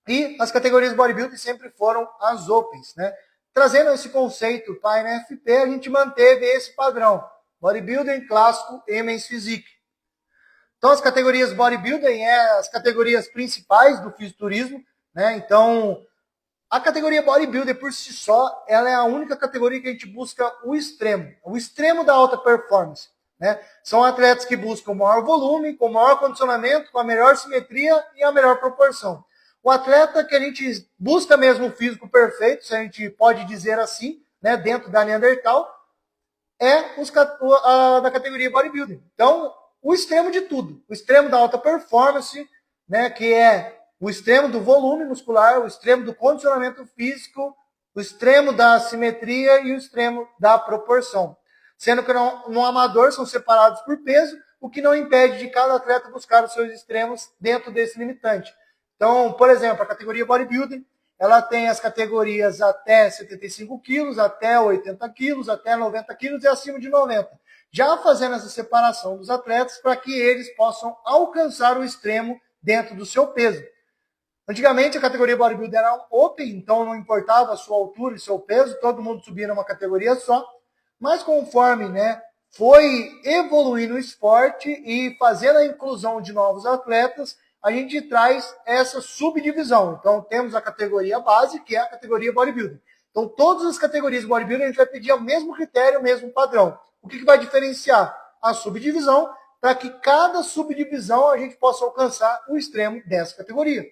A: e as categorias bodybuilding sempre foram as opens, né? Trazendo esse conceito para a NFP, a gente manteve esse padrão, bodybuilding, clássico e men's physique. Então as categorias bodybuilding as categorias principais do fisiculturismo, né? Então a categoria bodybuilder por si só, ela é a única categoria que a gente busca o extremo da alta performance, né? São atletas que buscam maior volume, com maior condicionamento, com a melhor simetria e a melhor proporção. O atleta que a gente busca mesmo o físico perfeito, se a gente pode dizer assim, né, dentro da Neandertal, é da categoria bodybuilding. Então, o extremo de tudo, o extremo da alta performance, né, que é o extremo do volume muscular, o extremo do condicionamento físico, o extremo da simetria e o extremo da proporção. Sendo que no amador são separados por peso, o que não impede de cada atleta buscar os seus extremos dentro desse limitante. Então, por exemplo, a categoria bodybuilding, ela tem as categorias até 75 quilos, até 80 quilos, até 90 quilos e acima de 90. Já fazendo essa separação dos atletas para que eles possam alcançar o extremo dentro do seu peso. Antigamente a categoria bodybuilder era open, então não importava a sua altura e seu peso, todo mundo subia numa categoria só. Mas conforme, né, foi evoluindo o esporte e fazendo a inclusão de novos atletas, a gente traz essa subdivisão. Então temos a categoria base, que é a categoria bodybuilder. Então todas as categorias bodybuilder a gente vai pedir o mesmo critério, o mesmo padrão. O que vai diferenciar? A subdivisão, para que cada subdivisão a gente possa alcançar o extremo dessa categoria.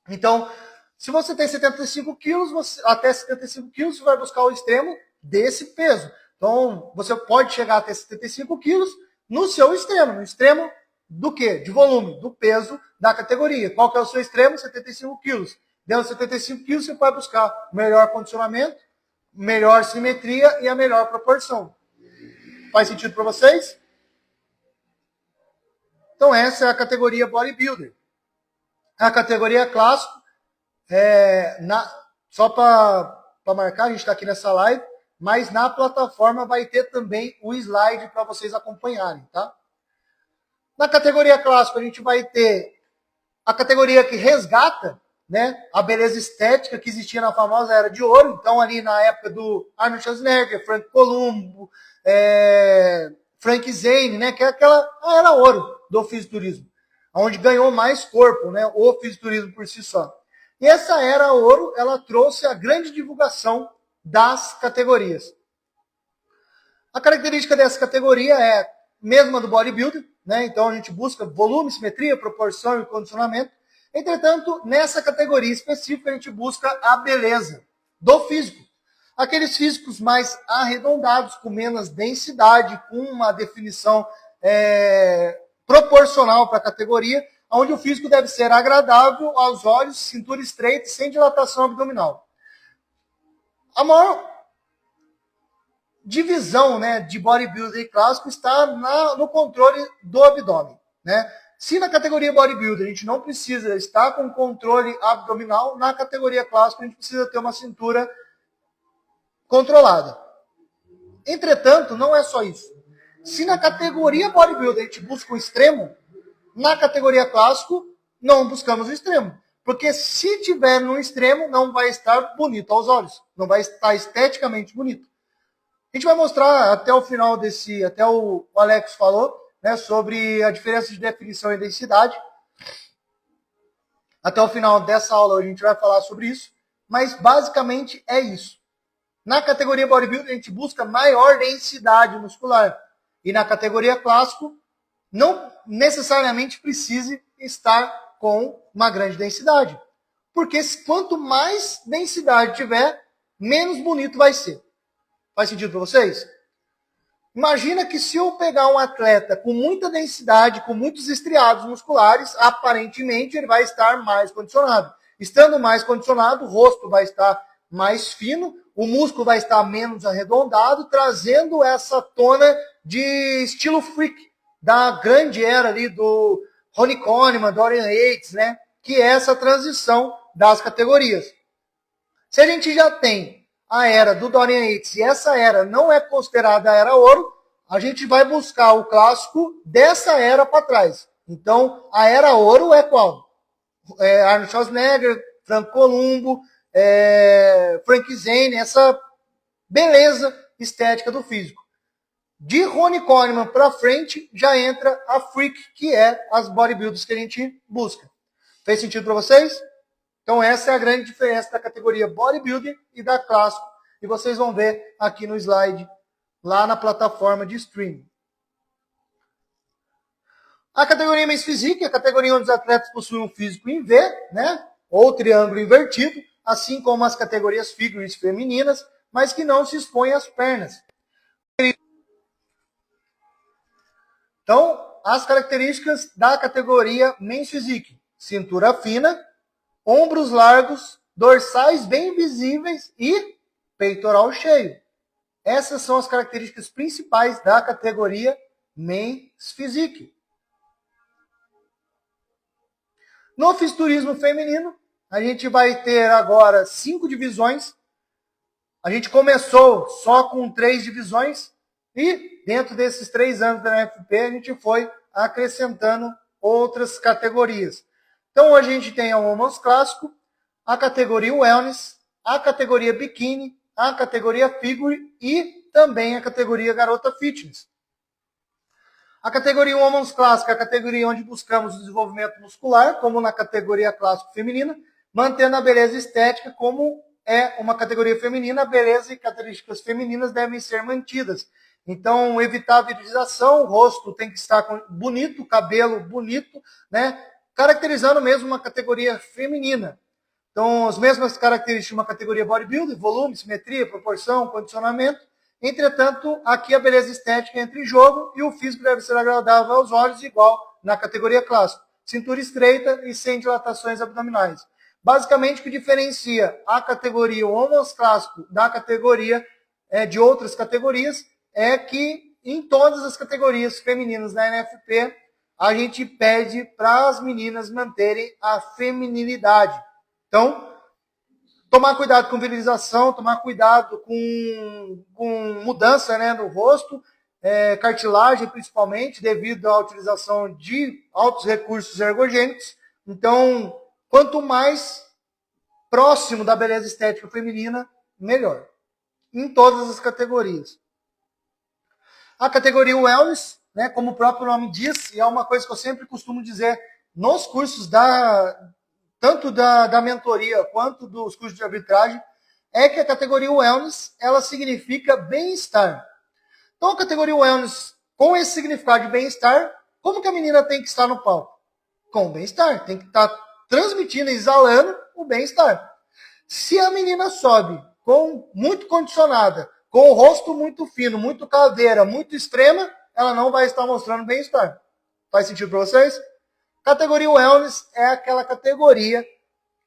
A: Então, se você tem 75 quilos, até 75 quilos, você vai buscar o extremo desse peso. Então, você pode chegar até 75 quilos no seu extremo. No extremo do quê? De volume, do peso da categoria. Qual que é o seu extremo? 75 quilos. Dentro de 75 quilos, você vai buscar melhor condicionamento, melhor simetria e a melhor proporção. Faz sentido para vocês? Então, essa é a categoria bodybuilder. A categoria clássico, só para marcar, a gente está aqui nessa live, mas na plataforma vai ter também o slide para vocês acompanharem, tá? Na categoria clássico, a gente vai ter a categoria que resgata, né, a beleza estética que existia na famosa Era de Ouro. Então, ali na época do Arnold Schwarzenegger, Frank Columbo, Frank Zane, né, que é aquela Era Ouro do fisiculturismo, onde ganhou mais corpo, né, o fisiculturismo por si só. E essa Era Ouro, ela trouxe a grande divulgação das categorias. A característica dessa categoria é mesma do bodybuilder, né? Então a gente busca volume, simetria, proporção e condicionamento. Entretanto, nessa categoria específica, a gente busca a beleza do físico. Aqueles físicos mais arredondados, com menos densidade, com uma definição proporcional para a categoria, onde o físico deve ser agradável aos olhos, cintura estreita, sem dilatação abdominal. A maior divisão, né, de bodybuilder clássico está no controle do abdômen, né? Se na categoria bodybuilder a gente não precisa estar com controle abdominal, na categoria clássica a gente precisa ter uma cintura controlada. Entretanto, não é só isso. Se na categoria bodybuilder a gente busca o extremo, na categoria clássico não buscamos o extremo. Porque se tiver no extremo, não vai estar bonito aos olhos. Não vai estar esteticamente bonito. A gente vai mostrar até o final até o Alex falou, né, sobre a diferença de definição e densidade. Até o final dessa aula a gente vai falar sobre isso, mas basicamente é isso. Na categoria bodybuilder a gente busca maior densidade muscular. E na categoria clássico, não necessariamente precise estar com uma grande densidade. Porque quanto mais densidade tiver, menos bonito vai ser. Faz sentido para vocês? Imagina que se eu pegar um atleta com muita densidade, com muitos estriados musculares, aparentemente ele vai estar mais condicionado. Estando mais condicionado, o rosto vai estar mais fino, o músculo vai estar menos arredondado, trazendo essa tona de estilo freak, da grande era ali do Ronnie Coleman, Dorian Yates, né? Que é essa transição das categorias. Se a gente já tem a era do Dorian Yates e essa era não é considerada a Era Ouro, a gente vai buscar o clássico dessa era para trás. Então, a era ouro é qual? Arnold Schwarzenegger, Franco Columbo, Frank Zane, essa beleza estética do físico. De Ronnie Coleman para frente, já entra a Freak, que é as bodybuilders que a gente busca. Fez sentido para vocês? Então essa é a grande diferença da categoria bodybuilding e da clássico. E vocês vão ver aqui no slide, lá na plataforma de streaming. A categoria Men's Physique é a categoria onde os atletas possuem um físico em V, né? Ou triângulo invertido, assim como as categorias figures femininas, mas que não se expõem às pernas. Então, as características da categoria Men's Physique: cintura fina, ombros largos, dorsais bem visíveis e peitoral cheio. Essas são as características principais da categoria Men's Physique. No fisiculturismo feminino, a gente vai ter agora 5 divisões. A gente começou só com 3 divisões e dentro desses 3 anos da NFP a gente foi acrescentando outras categorias. Então hoje a gente tem o Women's Clássico, a categoria Wellness, a categoria Bikini, a categoria Figure e também a categoria Garota Fitness. A categoria Women's Clássico é a categoria onde buscamos o desenvolvimento muscular, como na categoria Clássico Feminina, mantendo a beleza estética como é uma categoria feminina, a beleza e características femininas devem ser mantidas. Então, evitar a virilização, o rosto tem que estar bonito, o cabelo bonito, né? Caracterizando mesmo uma categoria feminina. Então, as mesmas características de uma categoria bodybuilding: volume, simetria, proporção, condicionamento. Entretanto, aqui a beleza estética entra em jogo e o físico deve ser agradável aos olhos, igual na categoria clássica. Cintura estreita e sem dilatações abdominais. Basicamente, o que diferencia a categoria Women's Clássico da categoria de outras categorias é que em todas as categorias femininas da NFP, a gente pede para as meninas manterem a feminilidade. Então, tomar cuidado com virilização, tomar cuidado com mudança, né, no rosto, cartilagem principalmente, devido à utilização de altos recursos ergogênicos. Então, quanto mais próximo da beleza estética feminina, melhor. Em todas as categorias. A categoria Wellness, né, como o próprio nome diz, e é uma coisa que eu sempre costumo dizer nos cursos tanto da mentoria quanto dos cursos de arbitragem, é que a categoria Wellness, ela significa bem-estar. Então, a categoria Wellness, com esse significado de bem-estar, como que a menina tem que estar no palco? Com bem-estar, tem que estar transmitindo, exalando o bem-estar. Se a menina sobe muito condicionada, com o rosto muito fino, muito caveira, muito extrema, ela não vai estar mostrando bem-estar. Faz sentido para vocês? Categoria Wellness é aquela categoria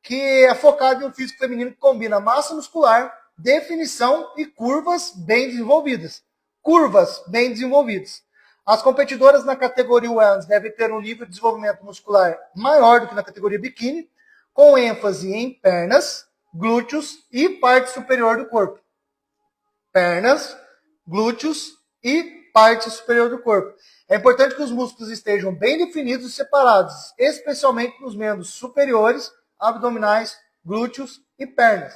A: que é focada em um físico feminino que combina massa muscular, definição e curvas bem desenvolvidas. Curvas bem desenvolvidas. As competidoras na categoria Wellness devem ter um nível de desenvolvimento muscular maior do que na categoria Bikini, com ênfase em pernas, glúteos e parte superior do corpo. Pernas, glúteos e parte superior do corpo. É importante que os músculos estejam bem definidos e separados, especialmente nos membros superiores, abdominais, glúteos e pernas.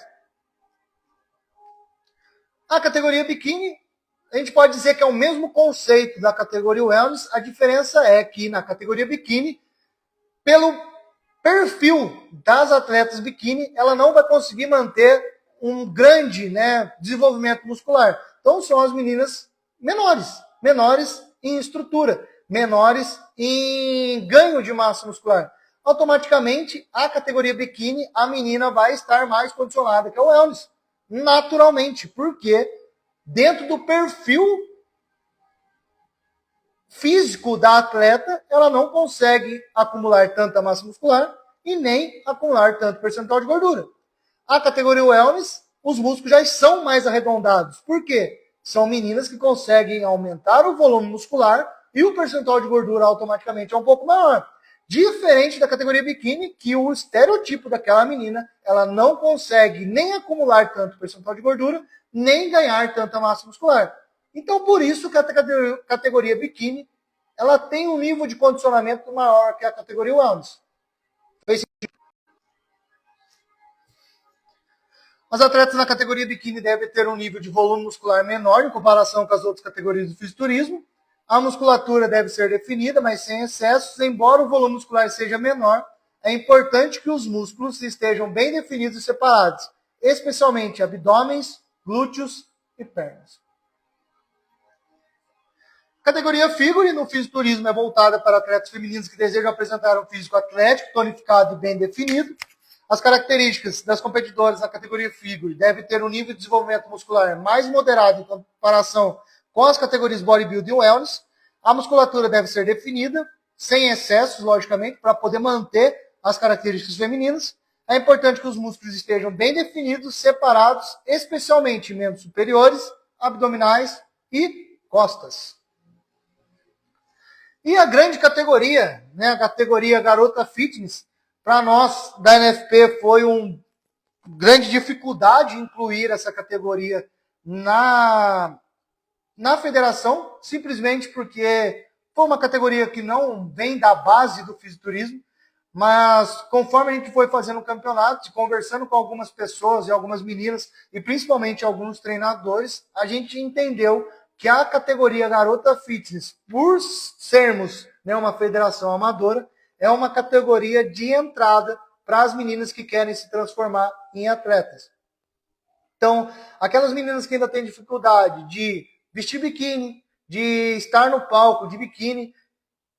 A: A categoria Bikini, a gente pode dizer que é o mesmo conceito da categoria Wellness. A diferença é que na categoria Bikini, pelo perfil das atletas Bikini, ela não vai conseguir manter um grande, né, desenvolvimento muscular. Então são as meninas menores em estrutura, menores em ganho de massa muscular. Automaticamente, a categoria Bikini, a menina vai estar mais condicionada que a Wellness. Naturalmente, porque dentro do perfil físico da atleta, ela não consegue acumular tanta massa muscular e nem acumular tanto percentual de gordura. A categoria Wellness, os músculos já são mais arredondados. Por quê? São meninas que conseguem aumentar o volume muscular e o percentual de gordura automaticamente é um pouco maior. Diferente da categoria Bikini, que o estereotipo daquela menina, ela não consegue nem acumular tanto percentual de gordura, nem ganhar tanta massa muscular. Então, por isso que a categoria biquíni, ela tem um nível de condicionamento maior que a categoria wellness. Os atletas na categoria biquíni devem ter um nível de volume muscular menor em comparação com as outras categorias do fisiculturismo. A musculatura deve ser definida, mas sem excessos. Embora o volume muscular seja menor, é importante que os músculos estejam bem definidos e separados, especialmente abdômenes, glúteos e pernas. A categoria Figure no fisiculturismo é voltada para atletas femininos que desejam apresentar um físico atlético, tonificado e bem definido. As características das competidoras na categoria Figure devem ter um nível de desenvolvimento muscular mais moderado em comparação com as categorias Bodybuilding e Wellness. A musculatura deve ser definida, sem excessos, logicamente, para poder manter as características femininas. É importante que os músculos estejam bem definidos, separados, especialmente em membros superiores, abdominais e costas. E a grande categoria, né, a categoria Garota Fitness, para nós da NFP foi uma grande dificuldade incluir essa categoria na federação, simplesmente porque foi uma categoria que não vem da base do fisiculturismo, mas conforme a gente foi fazendo o campeonato, conversando com algumas pessoas e algumas meninas, e principalmente alguns treinadores, a gente entendeu que a categoria Garota Fitness, por sermos, né, uma federação amadora, é uma categoria de entrada para as meninas que querem se transformar em atletas. Então, aquelas meninas que ainda têm dificuldade de vestir biquíni, de estar no palco de biquíni,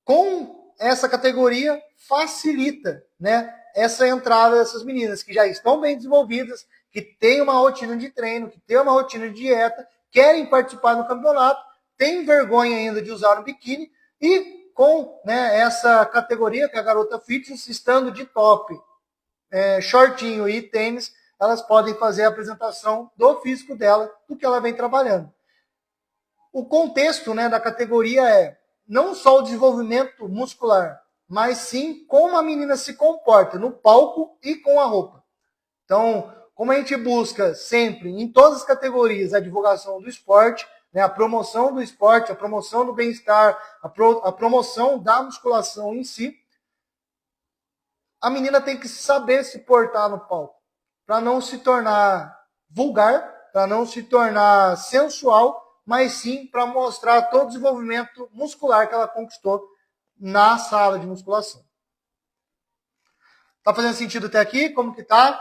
A: com essa categoria facilita, né, essa entrada dessas meninas que já estão bem desenvolvidas, que têm uma rotina de treino, que têm uma rotina de dieta, querem participar do campeonato, têm vergonha ainda de usar o biquíni e com, né, essa categoria que é a Garota Fitness, estando de top, shortinho e tênis, elas podem fazer a apresentação do físico dela, do que ela vem trabalhando. O contexto, né, da categoria é não só o desenvolvimento muscular, mas sim como a menina se comporta no palco e com a roupa. Então, como a gente busca sempre, em todas as categorias, a divulgação do esporte, né, a promoção do esporte, a promoção do bem-estar, a promoção da musculação em si, a menina tem que saber se portar no palco, para não se tornar vulgar, para não se tornar sensual, mas sim para mostrar todo o desenvolvimento muscular que ela conquistou na sala de musculação. Tá fazendo sentido até aqui? Como que tá?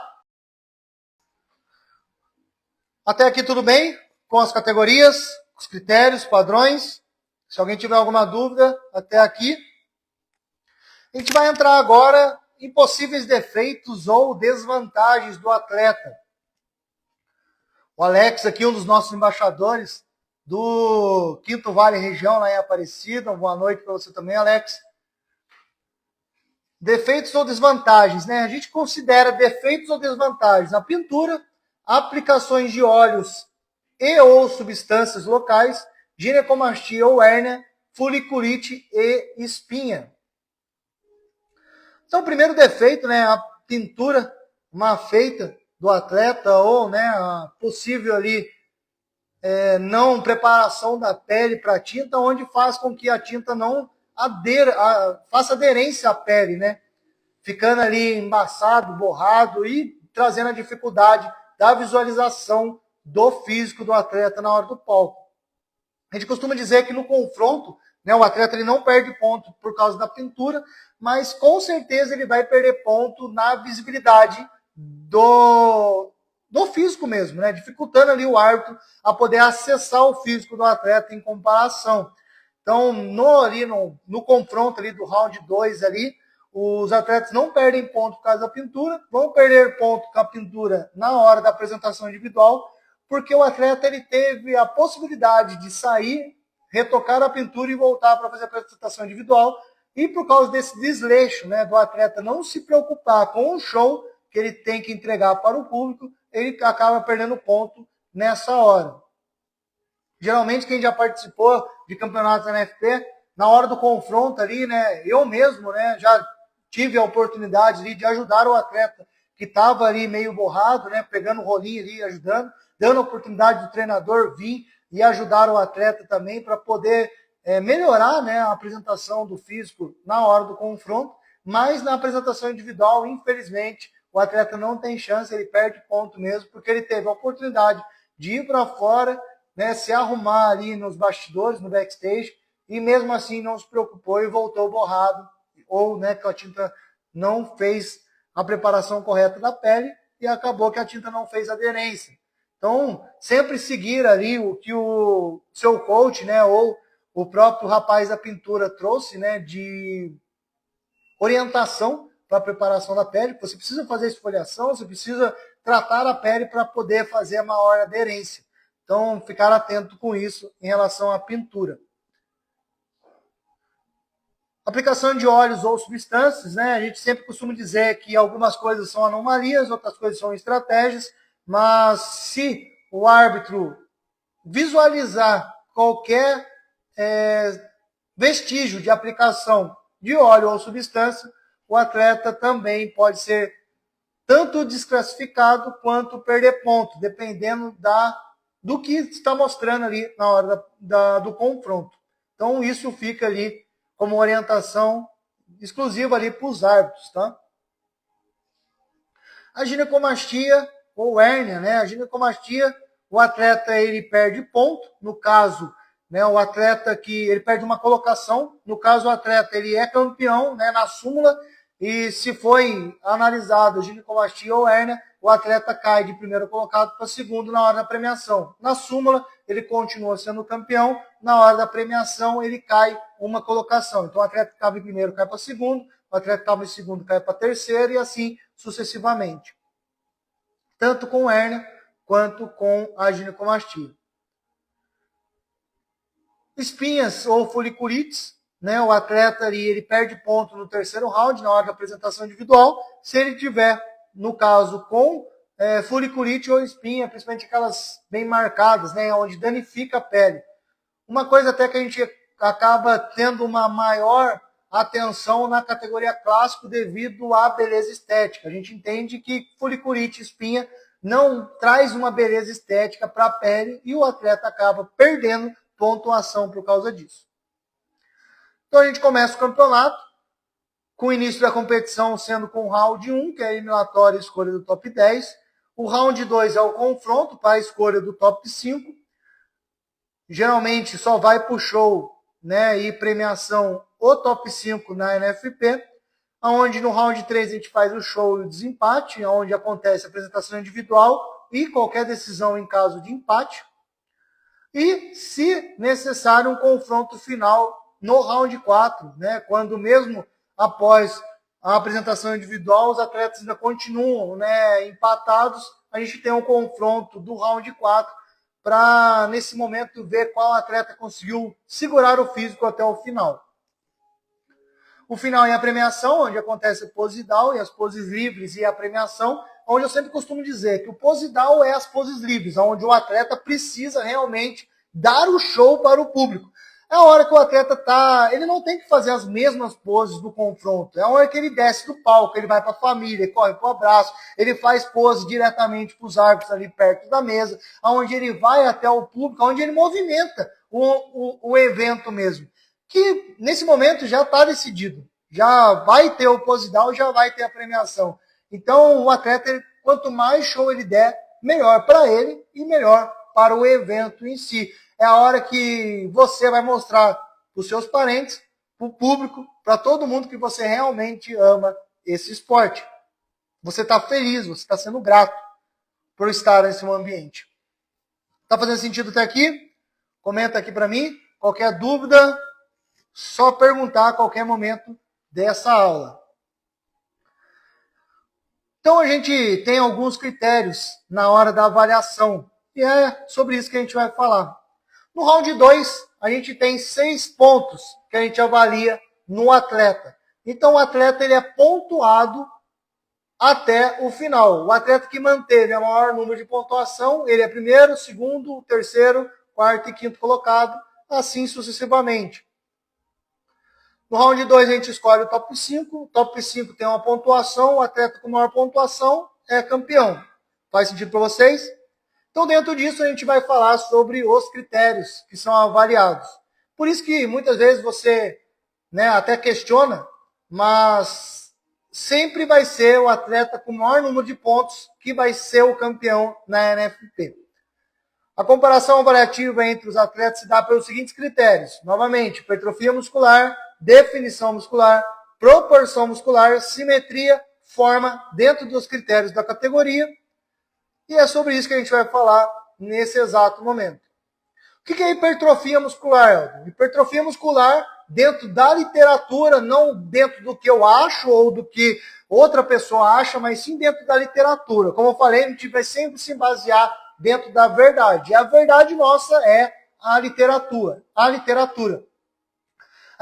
A: Até aqui tudo bem? Com as categorias, os critérios, padrões? Se alguém tiver alguma dúvida, até aqui. A gente vai entrar agora em possíveis defeitos ou desvantagens do atleta. O Alex aqui, um dos nossos embaixadores do Quinto Vale Região, lá em Aparecida. Boa noite para você também, Alex. Defeitos ou desvantagens, né? A gente considera defeitos ou desvantagens a pintura, aplicações de óleos e ou substâncias locais, ginecomastia ou hérnia, foliculite e espinha. Então, o primeiro defeito, né, a pintura mal feita do atleta ou, né, a possível ali não preparação da pele para a tinta, onde faz com que a tinta não faça aderência à pele, né? Ficando ali embaçado, borrado e trazendo a dificuldade da visualização do físico do atleta na hora do palco. A gente costuma dizer que no confronto, né, o atleta ele não perde ponto por causa da pintura, mas com certeza ele vai perder ponto na visibilidade do físico mesmo, né? Dificultando ali o árbitro a poder acessar o físico do atleta em comparação. Então, no confronto ali do round 2 ali, os atletas não perdem ponto por causa da pintura, vão perder ponto com a pintura na hora da apresentação individual, porque o atleta ele teve a possibilidade de sair, retocar a pintura e voltar para fazer a apresentação individual, e por causa desse desleixo, né, do atleta não se preocupar com o show que ele tem que entregar para o público, ele acaba perdendo ponto nessa hora. Geralmente, quem já participou de campeonatos da NFP, na hora do confronto ali, né, eu mesmo, né, já tive a oportunidade ali de ajudar o atleta que estava ali meio borrado, né, pegando o rolinho ali, ajudando, dando a oportunidade do treinador vir e ajudar o atleta também para poder melhorar, né, a apresentação do físico na hora do confronto, mas na apresentação individual, infelizmente, o atleta não tem chance, ele perde ponto mesmo, porque ele teve a oportunidade de ir para fora, né, se arrumar ali nos bastidores, no backstage, e mesmo assim não se preocupou e voltou borrado, ou, né, que a tinta não fez a preparação correta da pele e acabou que a tinta não fez aderência. Então, sempre seguir ali o que o seu coach, né, ou o próprio rapaz da pintura trouxe, né, de orientação para a preparação da pele. Você precisa fazer esfoliação, você precisa tratar a pele para poder fazer a maior aderência. Então, ficar atento com isso em relação à pintura. Aplicação de óleos ou substâncias, né? A gente sempre costuma dizer que algumas coisas são anomalias, outras coisas são estratégias, mas se o árbitro visualizar qualquer vestígio de aplicação de óleo ou substância, o atleta também pode ser tanto desclassificado quanto perder ponto, dependendo do que está mostrando ali na hora do confronto. Então, isso fica ali como orientação exclusiva ali para os árbitros, tá? A ginecomastia ou hérnia, né? A ginecomastia, o atleta ele perde ponto, no caso, né, o atleta que ele perde uma colocação, no caso o atleta ele é campeão, né, na súmula, e se foi analisado ginecomastia ou hérnia, o atleta cai de primeiro colocado para segundo na hora da premiação. Na súmula, ele continua sendo campeão, na hora da premiação ele cai uma colocação. Então o atleta que estava em primeiro cai para segundo, o atleta que estava em segundo cai para terceiro e assim sucessivamente. Tanto com hérnia quanto com a ginecomastia. Espinhas ou foliculites, né? O atleta ali, ele perde ponto no terceiro round, na hora da apresentação individual, se ele tiver, no caso, com foliculite ou espinha, principalmente aquelas bem marcadas, né? Onde danifica a pele. Uma coisa até que a gente acaba tendo uma maior atenção na categoria clássico devido à beleza estética. A gente entende que foliculite e espinha não traz uma beleza estética para a pele e o atleta acaba perdendo pontuação por causa disso. Então a gente começa o campeonato, com o início da competição sendo com o round 1, que é a eliminatória e escolha do top 10. O round 2 é o confronto para a escolha do top 5. Geralmente só vai para o show, né, e premiação o top 5 na NFP, onde no round 3 a gente faz o show e o desempate, onde acontece a apresentação individual e qualquer decisão em caso de empate. E, se necessário, um confronto final no round 4, né? Quando mesmo após a apresentação individual, os atletas ainda continuam, né, empatados, a gente tem um confronto do round 4 para, nesse momento, ver qual atleta conseguiu segurar o físico até o final. O final é a premiação, onde acontece a pose down e as poses livres e a premiação, onde eu sempre costumo dizer que o pose down é as poses livres, onde o atleta precisa realmente dar o show para o público. É a hora que o atleta ele não tem que fazer as mesmas poses do confronto. É a hora que ele desce do palco, ele vai para a família, ele corre para o abraço, ele faz pose diretamente para os árbitros ali perto da mesa, onde ele vai até o público, onde ele movimenta o evento mesmo. Que nesse momento já está decidido. Já vai ter o pose down, já vai ter a premiação. Então o atleta, quanto mais show ele der, melhor para ele e melhor para o evento em si. É a hora que você vai mostrar para os seus parentes, para o público, para todo mundo que você realmente ama esse esporte. Você está feliz, você está sendo grato por estar nesse ambiente. Está fazendo sentido até aqui? Comenta aqui para mim. Qualquer dúvida, só perguntar a qualquer momento dessa aula. Então a gente tem alguns critérios na hora da avaliação. E é sobre isso que a gente vai falar. No round 2, a gente tem 6 pontos que a gente avalia no atleta. Então, o atleta ele é pontuado até o final. O atleta que manteve o maior número de pontuação, ele é primeiro, segundo, terceiro, quarto e quinto colocado, assim sucessivamente. No round 2, a gente escolhe o top 5. O top 5 tem uma pontuação, o atleta com maior pontuação é campeão. Faz sentido para vocês? Então, dentro disso, a gente vai falar sobre os critérios que são avaliados. Por isso que muitas vezes você, né, até questiona, mas sempre vai ser o atleta com o maior número de pontos que vai ser o campeão na NFP. A comparação avaliativa entre os atletas se dá pelos seguintes critérios. Novamente, hipertrofia muscular, definição muscular, proporção muscular, simetria, forma, dentro dos critérios da categoria. E é sobre isso que a gente vai falar nesse exato momento. O que é hipertrofia muscular, Elton? Hipertrofia muscular, dentro da literatura, não dentro do que eu acho ou do que outra pessoa acha, mas sim dentro da literatura. Como eu falei, a gente vai sempre se basear dentro da verdade. E a verdade nossa é a literatura. A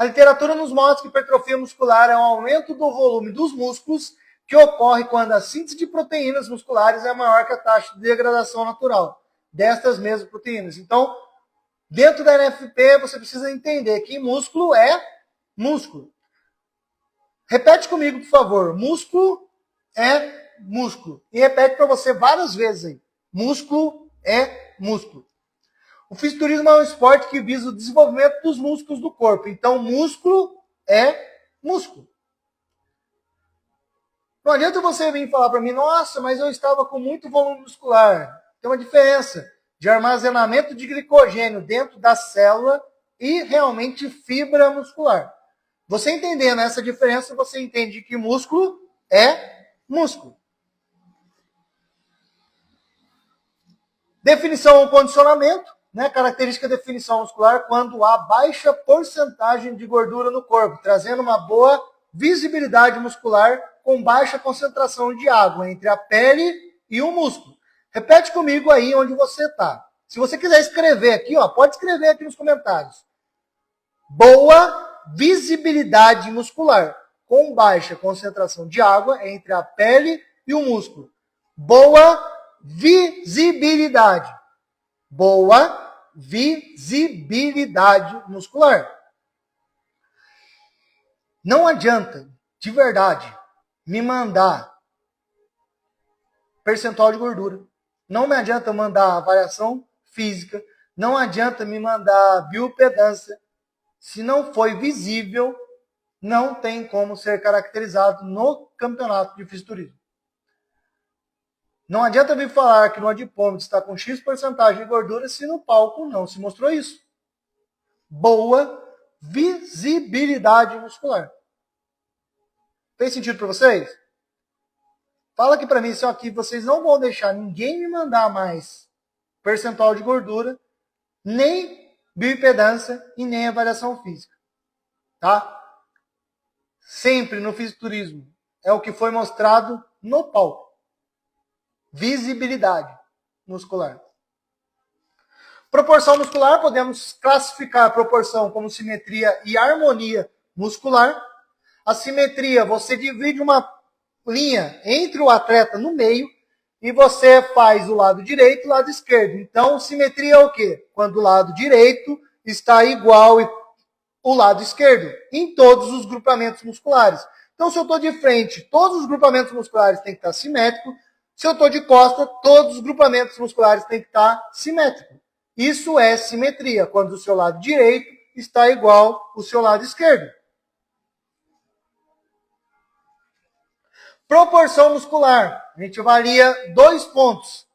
A: literatura nos mostra que hipertrofia muscular é um aumento do volume dos músculos que ocorre quando a síntese de proteínas musculares é maior que a taxa de degradação natural destas mesmas proteínas. Então, dentro da NFP, você precisa entender que músculo é músculo. Repete comigo, por favor. Músculo é músculo. E repete para você várias vezes aí. Músculo é músculo. O fisiculturismo é um esporte que visa o desenvolvimento dos músculos do corpo. Então, músculo é músculo. Não adianta você vir falar para mim, nossa, mas eu estava com muito volume muscular. Tem uma diferença de armazenamento de glicogênio dentro da célula e realmente fibra muscular. Você entendendo essa diferença, você entende que músculo é músculo. Definição ou condicionamento, né? Característica de definição muscular quando há baixa porcentagem de gordura no corpo, trazendo uma boa visibilidade muscular com baixa concentração de água entre a pele e o músculo. Repete comigo aí onde você está. Se você quiser escrever aqui, ó, pode escrever aqui nos comentários. Boa visibilidade muscular com baixa concentração de água entre a pele e o músculo. Boa visibilidade. Boa visibilidade muscular. Não adianta, de verdade, me mandar percentual de gordura. Não me adianta mandar avaliação física. Não adianta me mandar bioimpedância. Se não foi visível, não tem como ser caracterizado no campeonato de fisiculturismo. Não adianta me falar que no adipômetro está com X porcentagem de gordura se no palco não se mostrou isso. Boa visibilidade muscular. Fez sentido para vocês? Fala aqui para mim se aqui vocês não vão deixar ninguém me mandar mais percentual de gordura, nem bioimpedância e nem avaliação física. Tá? Sempre no fisiculturismo é o que foi mostrado no palco. Visibilidade muscular. Proporção muscular, podemos classificar a proporção como simetria e harmonia muscular. A simetria, você divide uma linha entre o atleta no meio e você faz o lado direito e o lado esquerdo. Então, simetria é o quê? Quando o lado direito está igual ao lado esquerdo, em todos os grupamentos musculares. Então, se eu estou de frente, todos os grupamentos musculares têm que estar simétricos. Se eu estou de costa, todos os grupamentos musculares têm que estar simétricos. Isso é simetria, quando o seu lado direito está igual ao seu lado esquerdo. Proporção muscular. A gente avalia 2 pontos.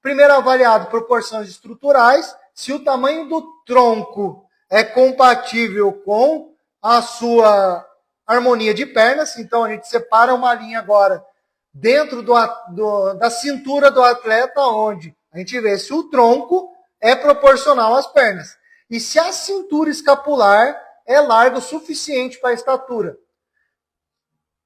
A: Primeiro avaliado proporções estruturais, se o tamanho do tronco é compatível com a sua harmonia de pernas. Então a gente separa uma linha agora dentro da cintura do atleta, onde a gente vê se o tronco é proporcional às pernas. E se a cintura escapular é larga o suficiente para a estatura.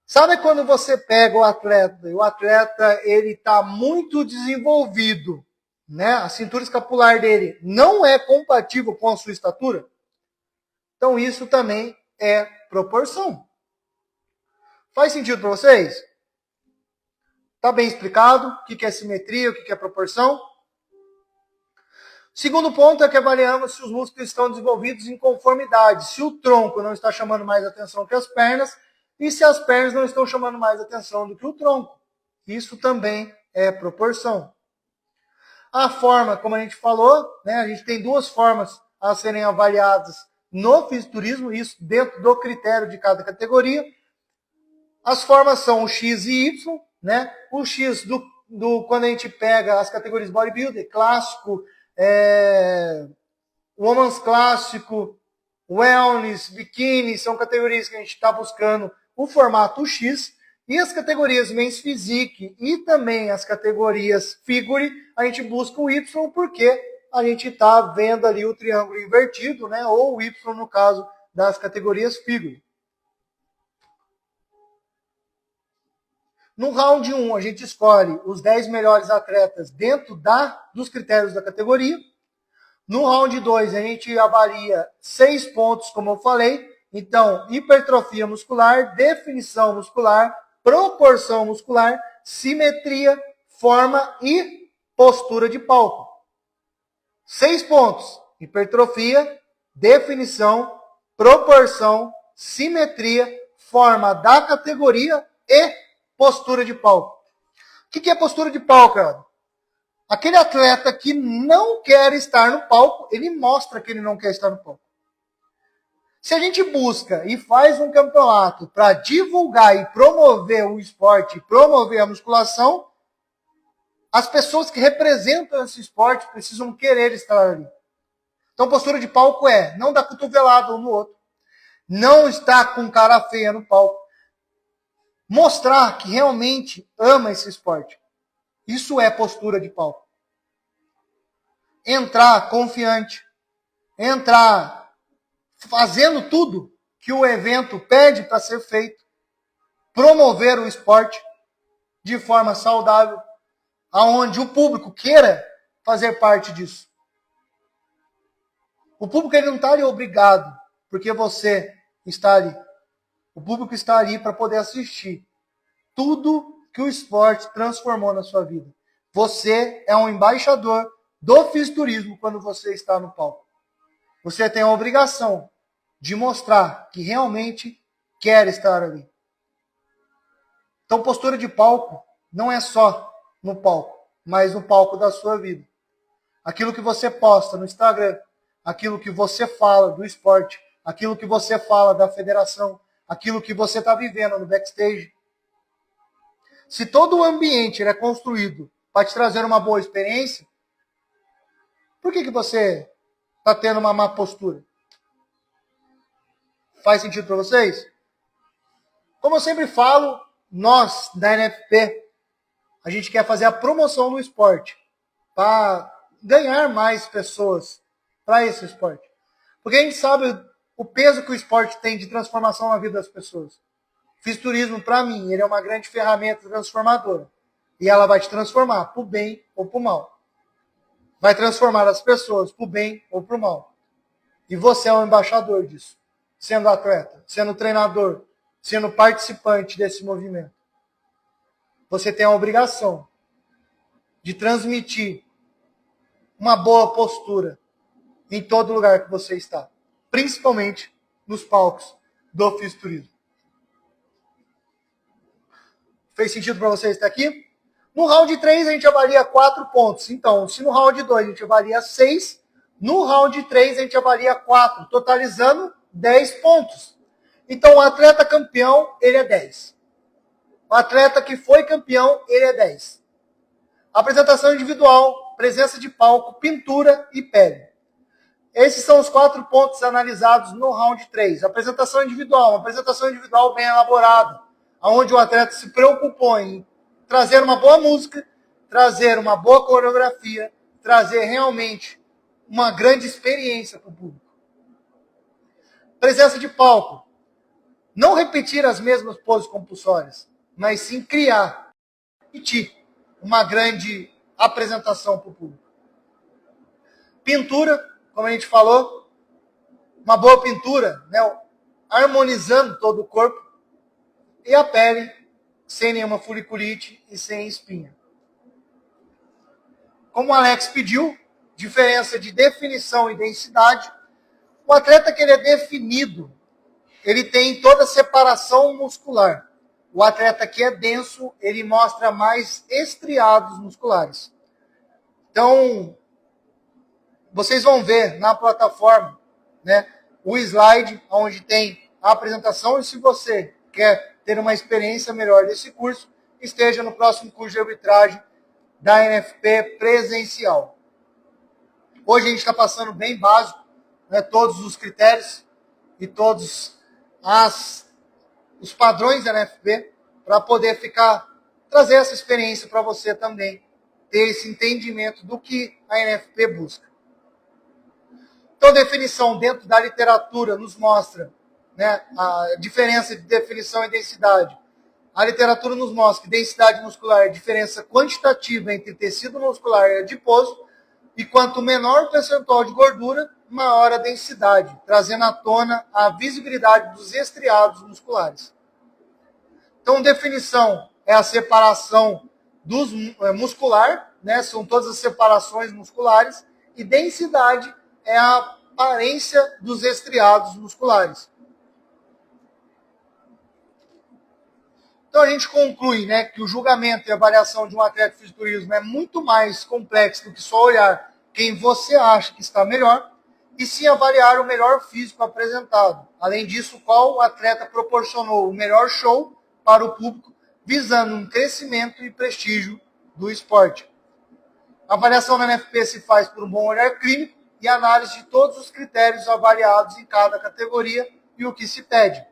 A: Sabe quando você pega o atleta e o atleta ele está muito desenvolvido, né? A cintura escapular dele não é compatível com a sua estatura? Então isso também é proporção. Faz sentido para vocês? Está bem explicado o que é simetria, o que é proporção? Segundo ponto é que avaliamos se os músculos estão desenvolvidos em conformidade, se o tronco não está chamando mais atenção que as pernas e se as pernas não estão chamando mais atenção do que o tronco. Isso também é proporção. A forma, como a gente falou, né, a gente tem duas formas a serem avaliadas no fisiculturismo, isso dentro do critério de cada categoria. As formas são o X e Y, né? O X quando a gente pega as categorias bodybuilder, clássico, women's clássico, wellness, biquíni, são categorias que a gente está buscando o formato X. E as categorias Men's Physique e também as categorias Figure, a gente busca o Y porque a gente está vendo ali o triângulo invertido, né? Ou o Y no caso das categorias Figure. No round 1, a gente escolhe os 10 melhores atletas dentro dos critérios da categoria. No round 2, a gente avalia 6 pontos, como eu falei. Então, hipertrofia muscular, definição muscular, proporção muscular, simetria, forma e postura de palco. 6 pontos. Hipertrofia, definição, proporção, simetria, forma da categoria e postura de palco. O que é postura de palco, cara? Aquele atleta que não quer estar no palco, ele mostra que ele não quer estar no palco. Se a gente busca e faz um campeonato para divulgar e promover o esporte, promover a musculação, as pessoas que representam esse esporte precisam querer estar ali. Então, postura de palco é não dar cotovelada um no outro, não estar com cara feia no palco, mostrar que realmente ama esse esporte. Isso é postura de palco. Entrar confiante, entrar fazendo tudo que o evento pede para ser feito, promover o esporte de forma saudável, aonde o público queira fazer parte disso. O público ele não está ali obrigado, porque você está ali. O público está ali para poder assistir tudo que o esporte transformou na sua vida. Você é um embaixador do fisiculturismo quando você está no palco. Você tem a obrigação de mostrar que realmente quer estar ali. Então, postura de palco não é só no palco, mas no palco da sua vida. Aquilo que você posta no Instagram, aquilo que você fala do esporte, aquilo que você fala da federação, aquilo que você está vivendo no backstage. Se todo o ambiente é construído para te trazer uma boa experiência, por que você está tendo uma má postura? Faz sentido para vocês? Como eu sempre falo, nós da NFP, a gente quer fazer a promoção do esporte para ganhar mais pessoas para esse esporte. Porque a gente sabe o peso que o esporte tem de transformação na vida das pessoas. Fisiculturismo, para mim, ele é uma grande ferramenta transformadora. E ela vai te transformar para o bem ou para o mal. Vai transformar as pessoas para o bem ou para o mal. E você é um embaixador disso. Sendo atleta, sendo treinador, sendo participante desse movimento. Você tem a obrigação de transmitir uma boa postura em todo lugar que você está. Principalmente nos palcos do fisiculturismo. Fez sentido para você estar aqui? No round 3 a gente avalia 4 pontos. Então, se no round 2 a gente avalia 6, no round 3 a gente avalia 4, totalizando 10 pontos. Então, o atleta campeão, ele é 10. O atleta que foi campeão, ele é 10. Apresentação individual, presença de palco, pintura e pele. Esses são os 4 pontos analisados no round 3. Apresentação individual, uma apresentação individual bem elaborada, onde o atleta se preocupou em trazer uma boa música, trazer uma boa coreografia, trazer realmente uma grande experiência para o público. Presença de palco. Não repetir as mesmas poses compulsórias, mas sim criar, repetir uma grande apresentação para o público. Pintura, como a gente falou, uma boa pintura, né, harmonizando todo o corpo, e a pele sem nenhuma foliculite e sem espinha. Como o Alex pediu, diferença de definição e densidade. O atleta que ele é definido, ele tem toda a separação muscular. O atleta que é denso, ele mostra mais estriados musculares. Então, vocês vão ver na plataforma, né, o slide onde tem a apresentação, e se você quer ter uma experiência melhor desse curso, esteja no próximo curso de arbitragem da NFP presencial. Hoje a gente está passando bem básico, né, todos os critérios e todos os padrões da NFP, para poder trazer essa experiência para você também, ter esse entendimento do que a NFP busca. Então, a definição dentro da literatura nos mostra, né, a diferença de definição e densidade. A literatura nos mostra que densidade muscular é a diferença quantitativa entre tecido muscular e adiposo, e quanto menor o percentual de gordura, maior a densidade, trazendo à tona a visibilidade dos estriados musculares. Então, definição é a separação muscular, né, são todas as separações musculares, e densidade é a aparência dos estriados musculares. Então a gente conclui, né, que o julgamento e avaliação de um atleta de fisiculturismo é muito mais complexo do que só olhar quem você acha que está melhor, e sim avaliar o melhor físico apresentado. Além disso, qual atleta proporcionou o melhor show para o público, visando um crescimento e prestígio do esporte. A avaliação da NFP se faz por um bom olhar clínico e análise de todos os critérios avaliados em cada categoria e o que se pede.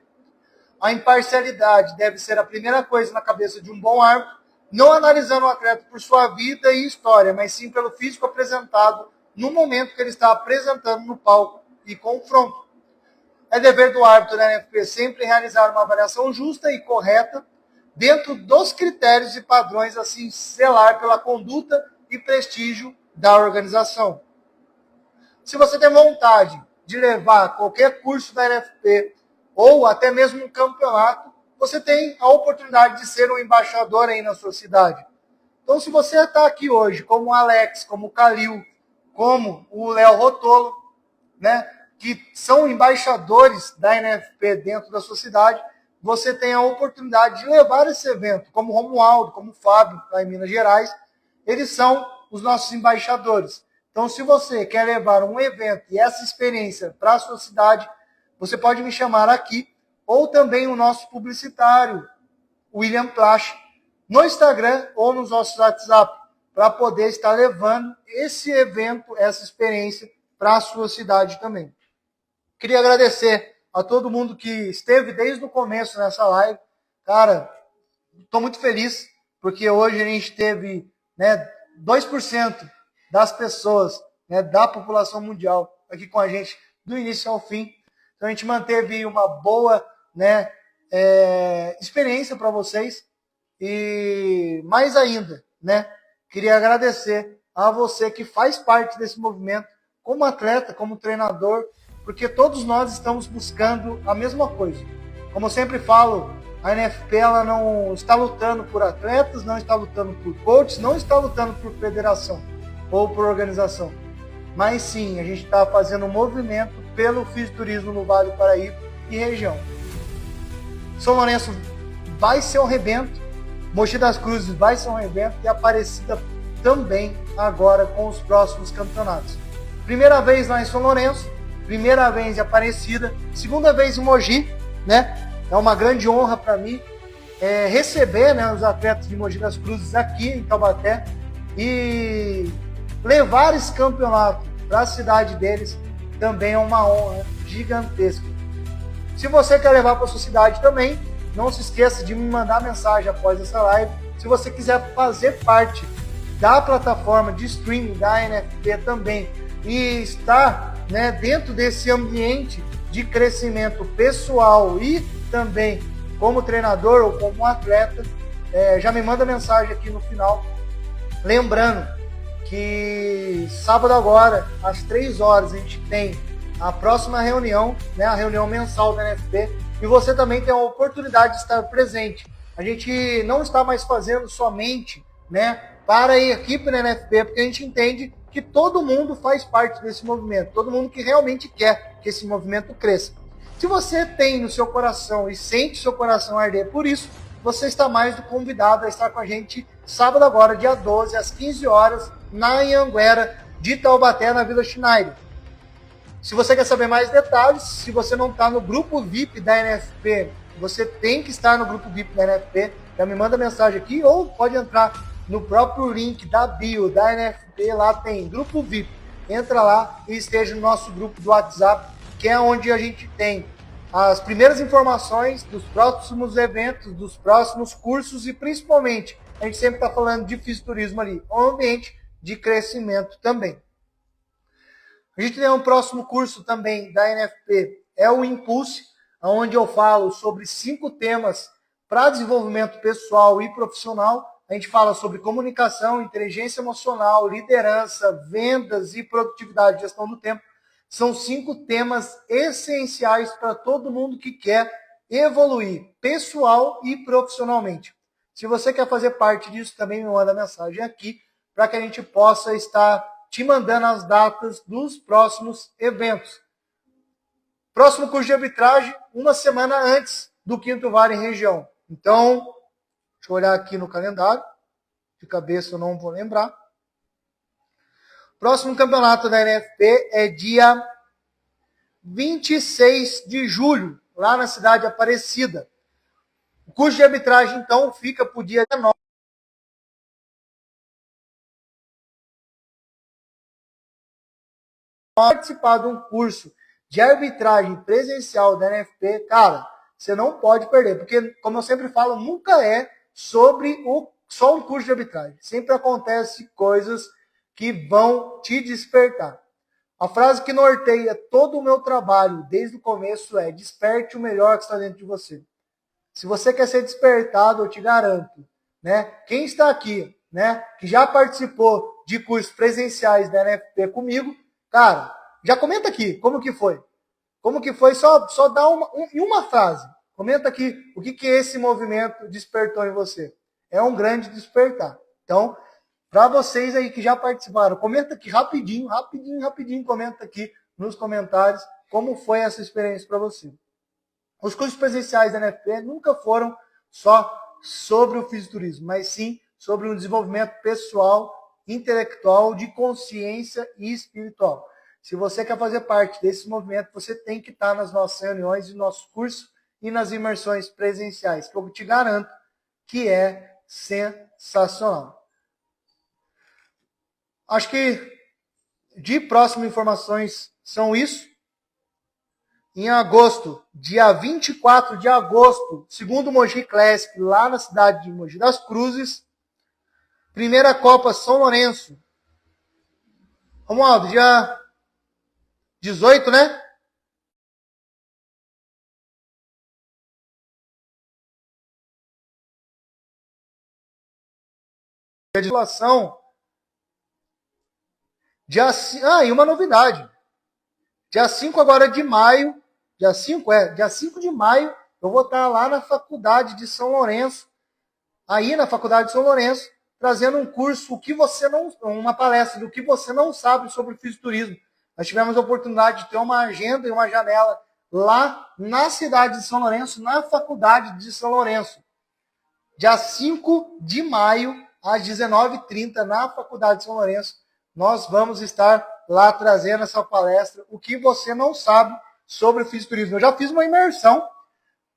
A: A imparcialidade deve ser a primeira coisa na cabeça de um bom árbitro, não analisando o atleta por sua vida e história, mas sim pelo físico apresentado no momento que ele está apresentando no palco e confronto. É dever do árbitro da NFP sempre realizar uma avaliação justa e correta dentro dos critérios e padrões, assim zelar pela conduta e prestígio da organização. Se você tem vontade de levar qualquer curso da NFP ou até mesmo um campeonato, você tem a oportunidade de ser um embaixador aí na sua cidade. Então, se você está aqui hoje, como o Alex, como o Calil, como o Léo Rotolo, né, que são embaixadores da NFP dentro da sua cidade, você tem a oportunidade de levar esse evento, como o Romualdo, como o Fábio, lá em Minas Gerais, eles são os nossos embaixadores. Então, se você quer levar um evento e essa experiência para a sua cidade, você pode me chamar aqui, ou também o nosso publicitário, William Plasch, no Instagram ou nos nossos WhatsApp, para poder estar levando esse evento, essa experiência para a sua cidade também. Queria agradecer a todo mundo que esteve desde o começo nessa live. Cara, estou muito feliz, porque hoje a gente teve, né, 2% das pessoas, né, da população mundial aqui com a gente, do início ao fim. Então a gente manteve uma boa, né, experiência para vocês. E mais ainda, né, queria agradecer a você que faz parte desse movimento, como atleta, como treinador, porque todos nós estamos buscando a mesma coisa. Como eu sempre falo, a NFP ela não está lutando por atletas, não está lutando por coaches, não está lutando por federação ou por organização. Mas sim, a gente está fazendo um movimento pelo fisiculturismo no Vale do Paraíba e região. São Lourenço vai ser um rebento, Mogi das Cruzes vai ser um rebento e Aparecida também agora com os próximos campeonatos. Primeira vez lá em São Lourenço, primeira vez em Aparecida, segunda vez em Mogi, né? É uma grande honra para mim receber, né, os atletas de Mogi das Cruzes aqui em Taubaté e levar esse campeonato para a cidade deles também é uma honra gigantesca. Se você quer levar para a sua cidade também, não se esqueça de me mandar mensagem após essa live. Se você quiser fazer parte da plataforma de streaming da NFP também e estar, né, dentro desse ambiente de crescimento pessoal e também como treinador ou como atleta, já me manda mensagem aqui no final. Lembrando que sábado agora, às 3 horas, a gente tem a próxima reunião, né, a reunião mensal da NFP, e você também tem a oportunidade de estar presente. A gente não está mais fazendo somente, né, para a equipe da NFP, porque a gente entende que todo mundo faz parte desse movimento, todo mundo que realmente quer que esse movimento cresça. Se você tem no seu coração e sente seu coração arder por isso, você está mais do que convidado a estar com a gente sábado agora, dia 12, às 15 horas, na Anhanguera de Taubaté, na Vila Schneider. Se você quer saber mais detalhes, se você não está no grupo VIP da NFP, você tem que estar no grupo VIP da NFP, já me manda mensagem aqui ou pode entrar no próprio link da bio da NFP, lá tem grupo VIP. Entra lá e esteja no nosso grupo do WhatsApp, que é onde a gente tem as primeiras informações dos próximos eventos, dos próximos cursos e principalmente, a gente sempre está falando de fisiculturismo ali, um ambiente de crescimento também. A gente tem um próximo curso também da NFP, é o Impulse, onde eu falo sobre 5 temas para desenvolvimento pessoal e profissional. A gente fala sobre comunicação, inteligência emocional, liderança, vendas e produtividade, gestão do tempo. São 5 temas essenciais para todo mundo que quer evoluir pessoal e profissionalmente. Se você quer fazer parte disso, também me manda mensagem aqui para que a gente possa estar te mandando as datas dos próximos eventos. Próximo curso de arbitragem, uma semana antes do Quinto Vale em região. Então, deixa eu olhar aqui no calendário. De cabeça eu não vou lembrar. Próximo campeonato da NFP é dia 26 de julho, lá na cidade de Aparecida. O curso de arbitragem, então, fica para o dia 19. Participar de um curso de arbitragem presencial da NFP, cara, você não pode perder, porque, como eu sempre falo, nunca é sobre só um curso de arbitragem. Sempre acontece coisas que vão te despertar. A frase que norteia todo o meu trabalho desde o começo é: desperte o melhor que está dentro de você. Se você quer ser despertado, eu te garanto, né? Quem está aqui, né, que já participou de cursos presenciais da NFP comigo, cara, já comenta aqui como que foi. Como que foi? Só dá uma frase. Comenta aqui o que esse movimento despertou em você. É um grande despertar. Então, para vocês aí que já participaram, comenta aqui rapidinho, comenta aqui nos comentários como foi essa experiência para você. Os cursos presenciais da NFP nunca foram só sobre o fisiculturismo, mas sim sobre um desenvolvimento pessoal, intelectual, de consciência e espiritual. Se você quer fazer parte desse movimento, você tem que estar nas nossas reuniões e nossos cursos e nas imersões presenciais, que eu te garanto que é sensacional. Acho que de próximas informações são isso. Em agosto, dia 24 de agosto, segundo Mogi Classic, lá na cidade de Mogi das Cruzes, primeira Copa São Lourenço. Romualdo, dia 18, né? Dia de legislação. E uma novidade. Dia 5 agora de maio, dia 5 de maio, eu vou estar lá na Faculdade de São Lourenço, aí na Faculdade de São Lourenço, trazendo um curso, uma palestra do que você não sabe sobre fisiculturismo. Nós tivemos a oportunidade de ter uma agenda e uma janela lá na cidade de São Lourenço, na Faculdade de São Lourenço. Dia 5 de maio, às 19h30, na Faculdade de São Lourenço, nós vamos estar lá trazendo essa palestra, o que você não sabe sobre o fisiculturismo. Eu já fiz uma imersão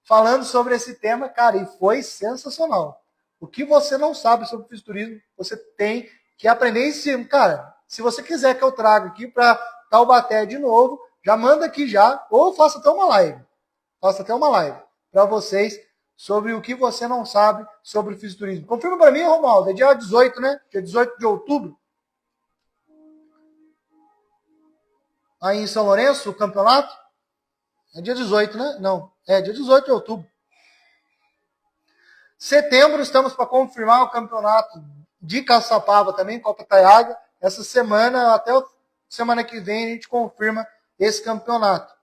A: falando sobre esse tema, cara, e foi sensacional. O que você não sabe sobre o fisiculturismo, você tem que aprender em cima. Cara, se você quiser que eu traga aqui para Taubaté de novo, já manda aqui já, ou faça até uma live. Faça até uma live para vocês sobre o que você não sabe sobre o fisiculturismo. Confirma para mim, Romualdo, é dia 18, né? Dia 18 de outubro. Aí em São Lourenço, o campeonato? É dia 18, né? Não, é dia 18 de outubro. Setembro, estamos para confirmar o campeonato de Caçapava também, Copa Taiaga. Essa semana, até semana que vem, a gente confirma esse campeonato.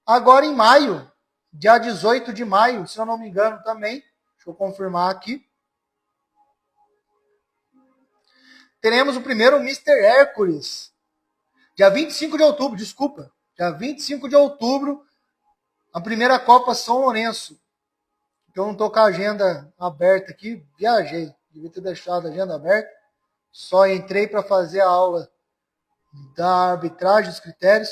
A: Agora em maio, dia 18 de maio, se eu não me engano também, deixa eu confirmar aqui. Teremos o primeiro Mr. Hércules. Dia 25 de outubro, desculpa. Dia 25 de outubro, a primeira Copa São Lourenço. Eu não estou com a agenda aberta aqui, viajei. Devia ter deixado a agenda aberta. Só entrei para fazer a aula da arbitragem, dos critérios.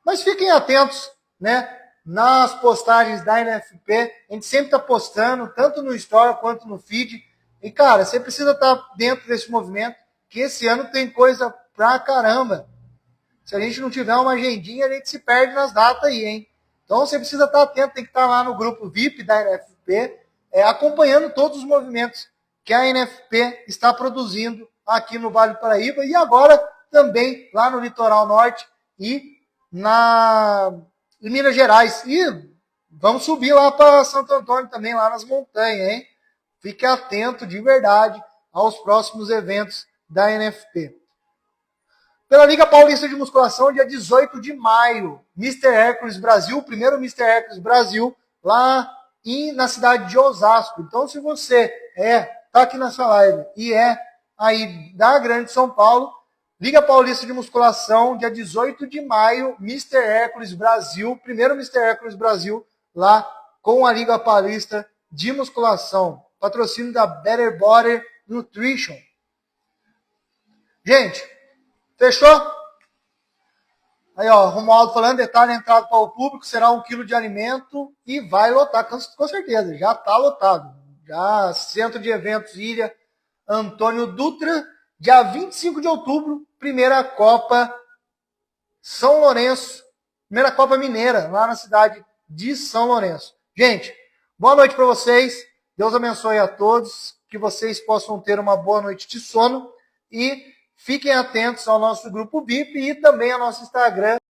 A: Mas fiquem atentos, né? Nas postagens da NFP, a gente sempre está postando, tanto no Story quanto no feed. E, cara, você precisa estar dentro desse movimento, que esse ano tem coisa pra caramba. Se a gente não tiver uma agendinha, a gente se perde nas datas aí, hein? Então você precisa estar atento, tem que estar lá no grupo VIP da NFP, acompanhando todos os movimentos que a NFP está produzindo aqui no Vale do Paraíba e agora também lá no Litoral Norte e em Minas Gerais. E vamos subir lá para Santo Antônio também, lá nas montanhas, hein? Fique atento de verdade aos próximos eventos da NFP. Pela Liga Paulista de Musculação, dia 18 de maio, Mr. Hércules Brasil, o primeiro Mr. Hércules Brasil, lá na cidade de Osasco. Então, se você está aqui nessa live e aí da Grande São Paulo, Liga Paulista de Musculação, dia 18 de maio, Mr. Hércules Brasil, primeiro Mr. Hércules Brasil, lá com a Liga Paulista de Musculação. Patrocínio da Better Body Nutrition. Gente, fechou? Aí, ó, Romualdo falando, detalhe entrado para o público, será 1 quilo de alimento e vai lotar, com certeza, já está lotado. Já, Centro de Eventos Ilha Antônio Dutra, dia 25 de outubro, primeira Copa São Lourenço, primeira Copa Mineira, lá na cidade de São Lourenço. Gente, boa noite para vocês, Deus abençoe a todos, que vocês possam ter uma boa noite de sono e fiquem atentos ao nosso grupo VIP e também ao nosso Instagram.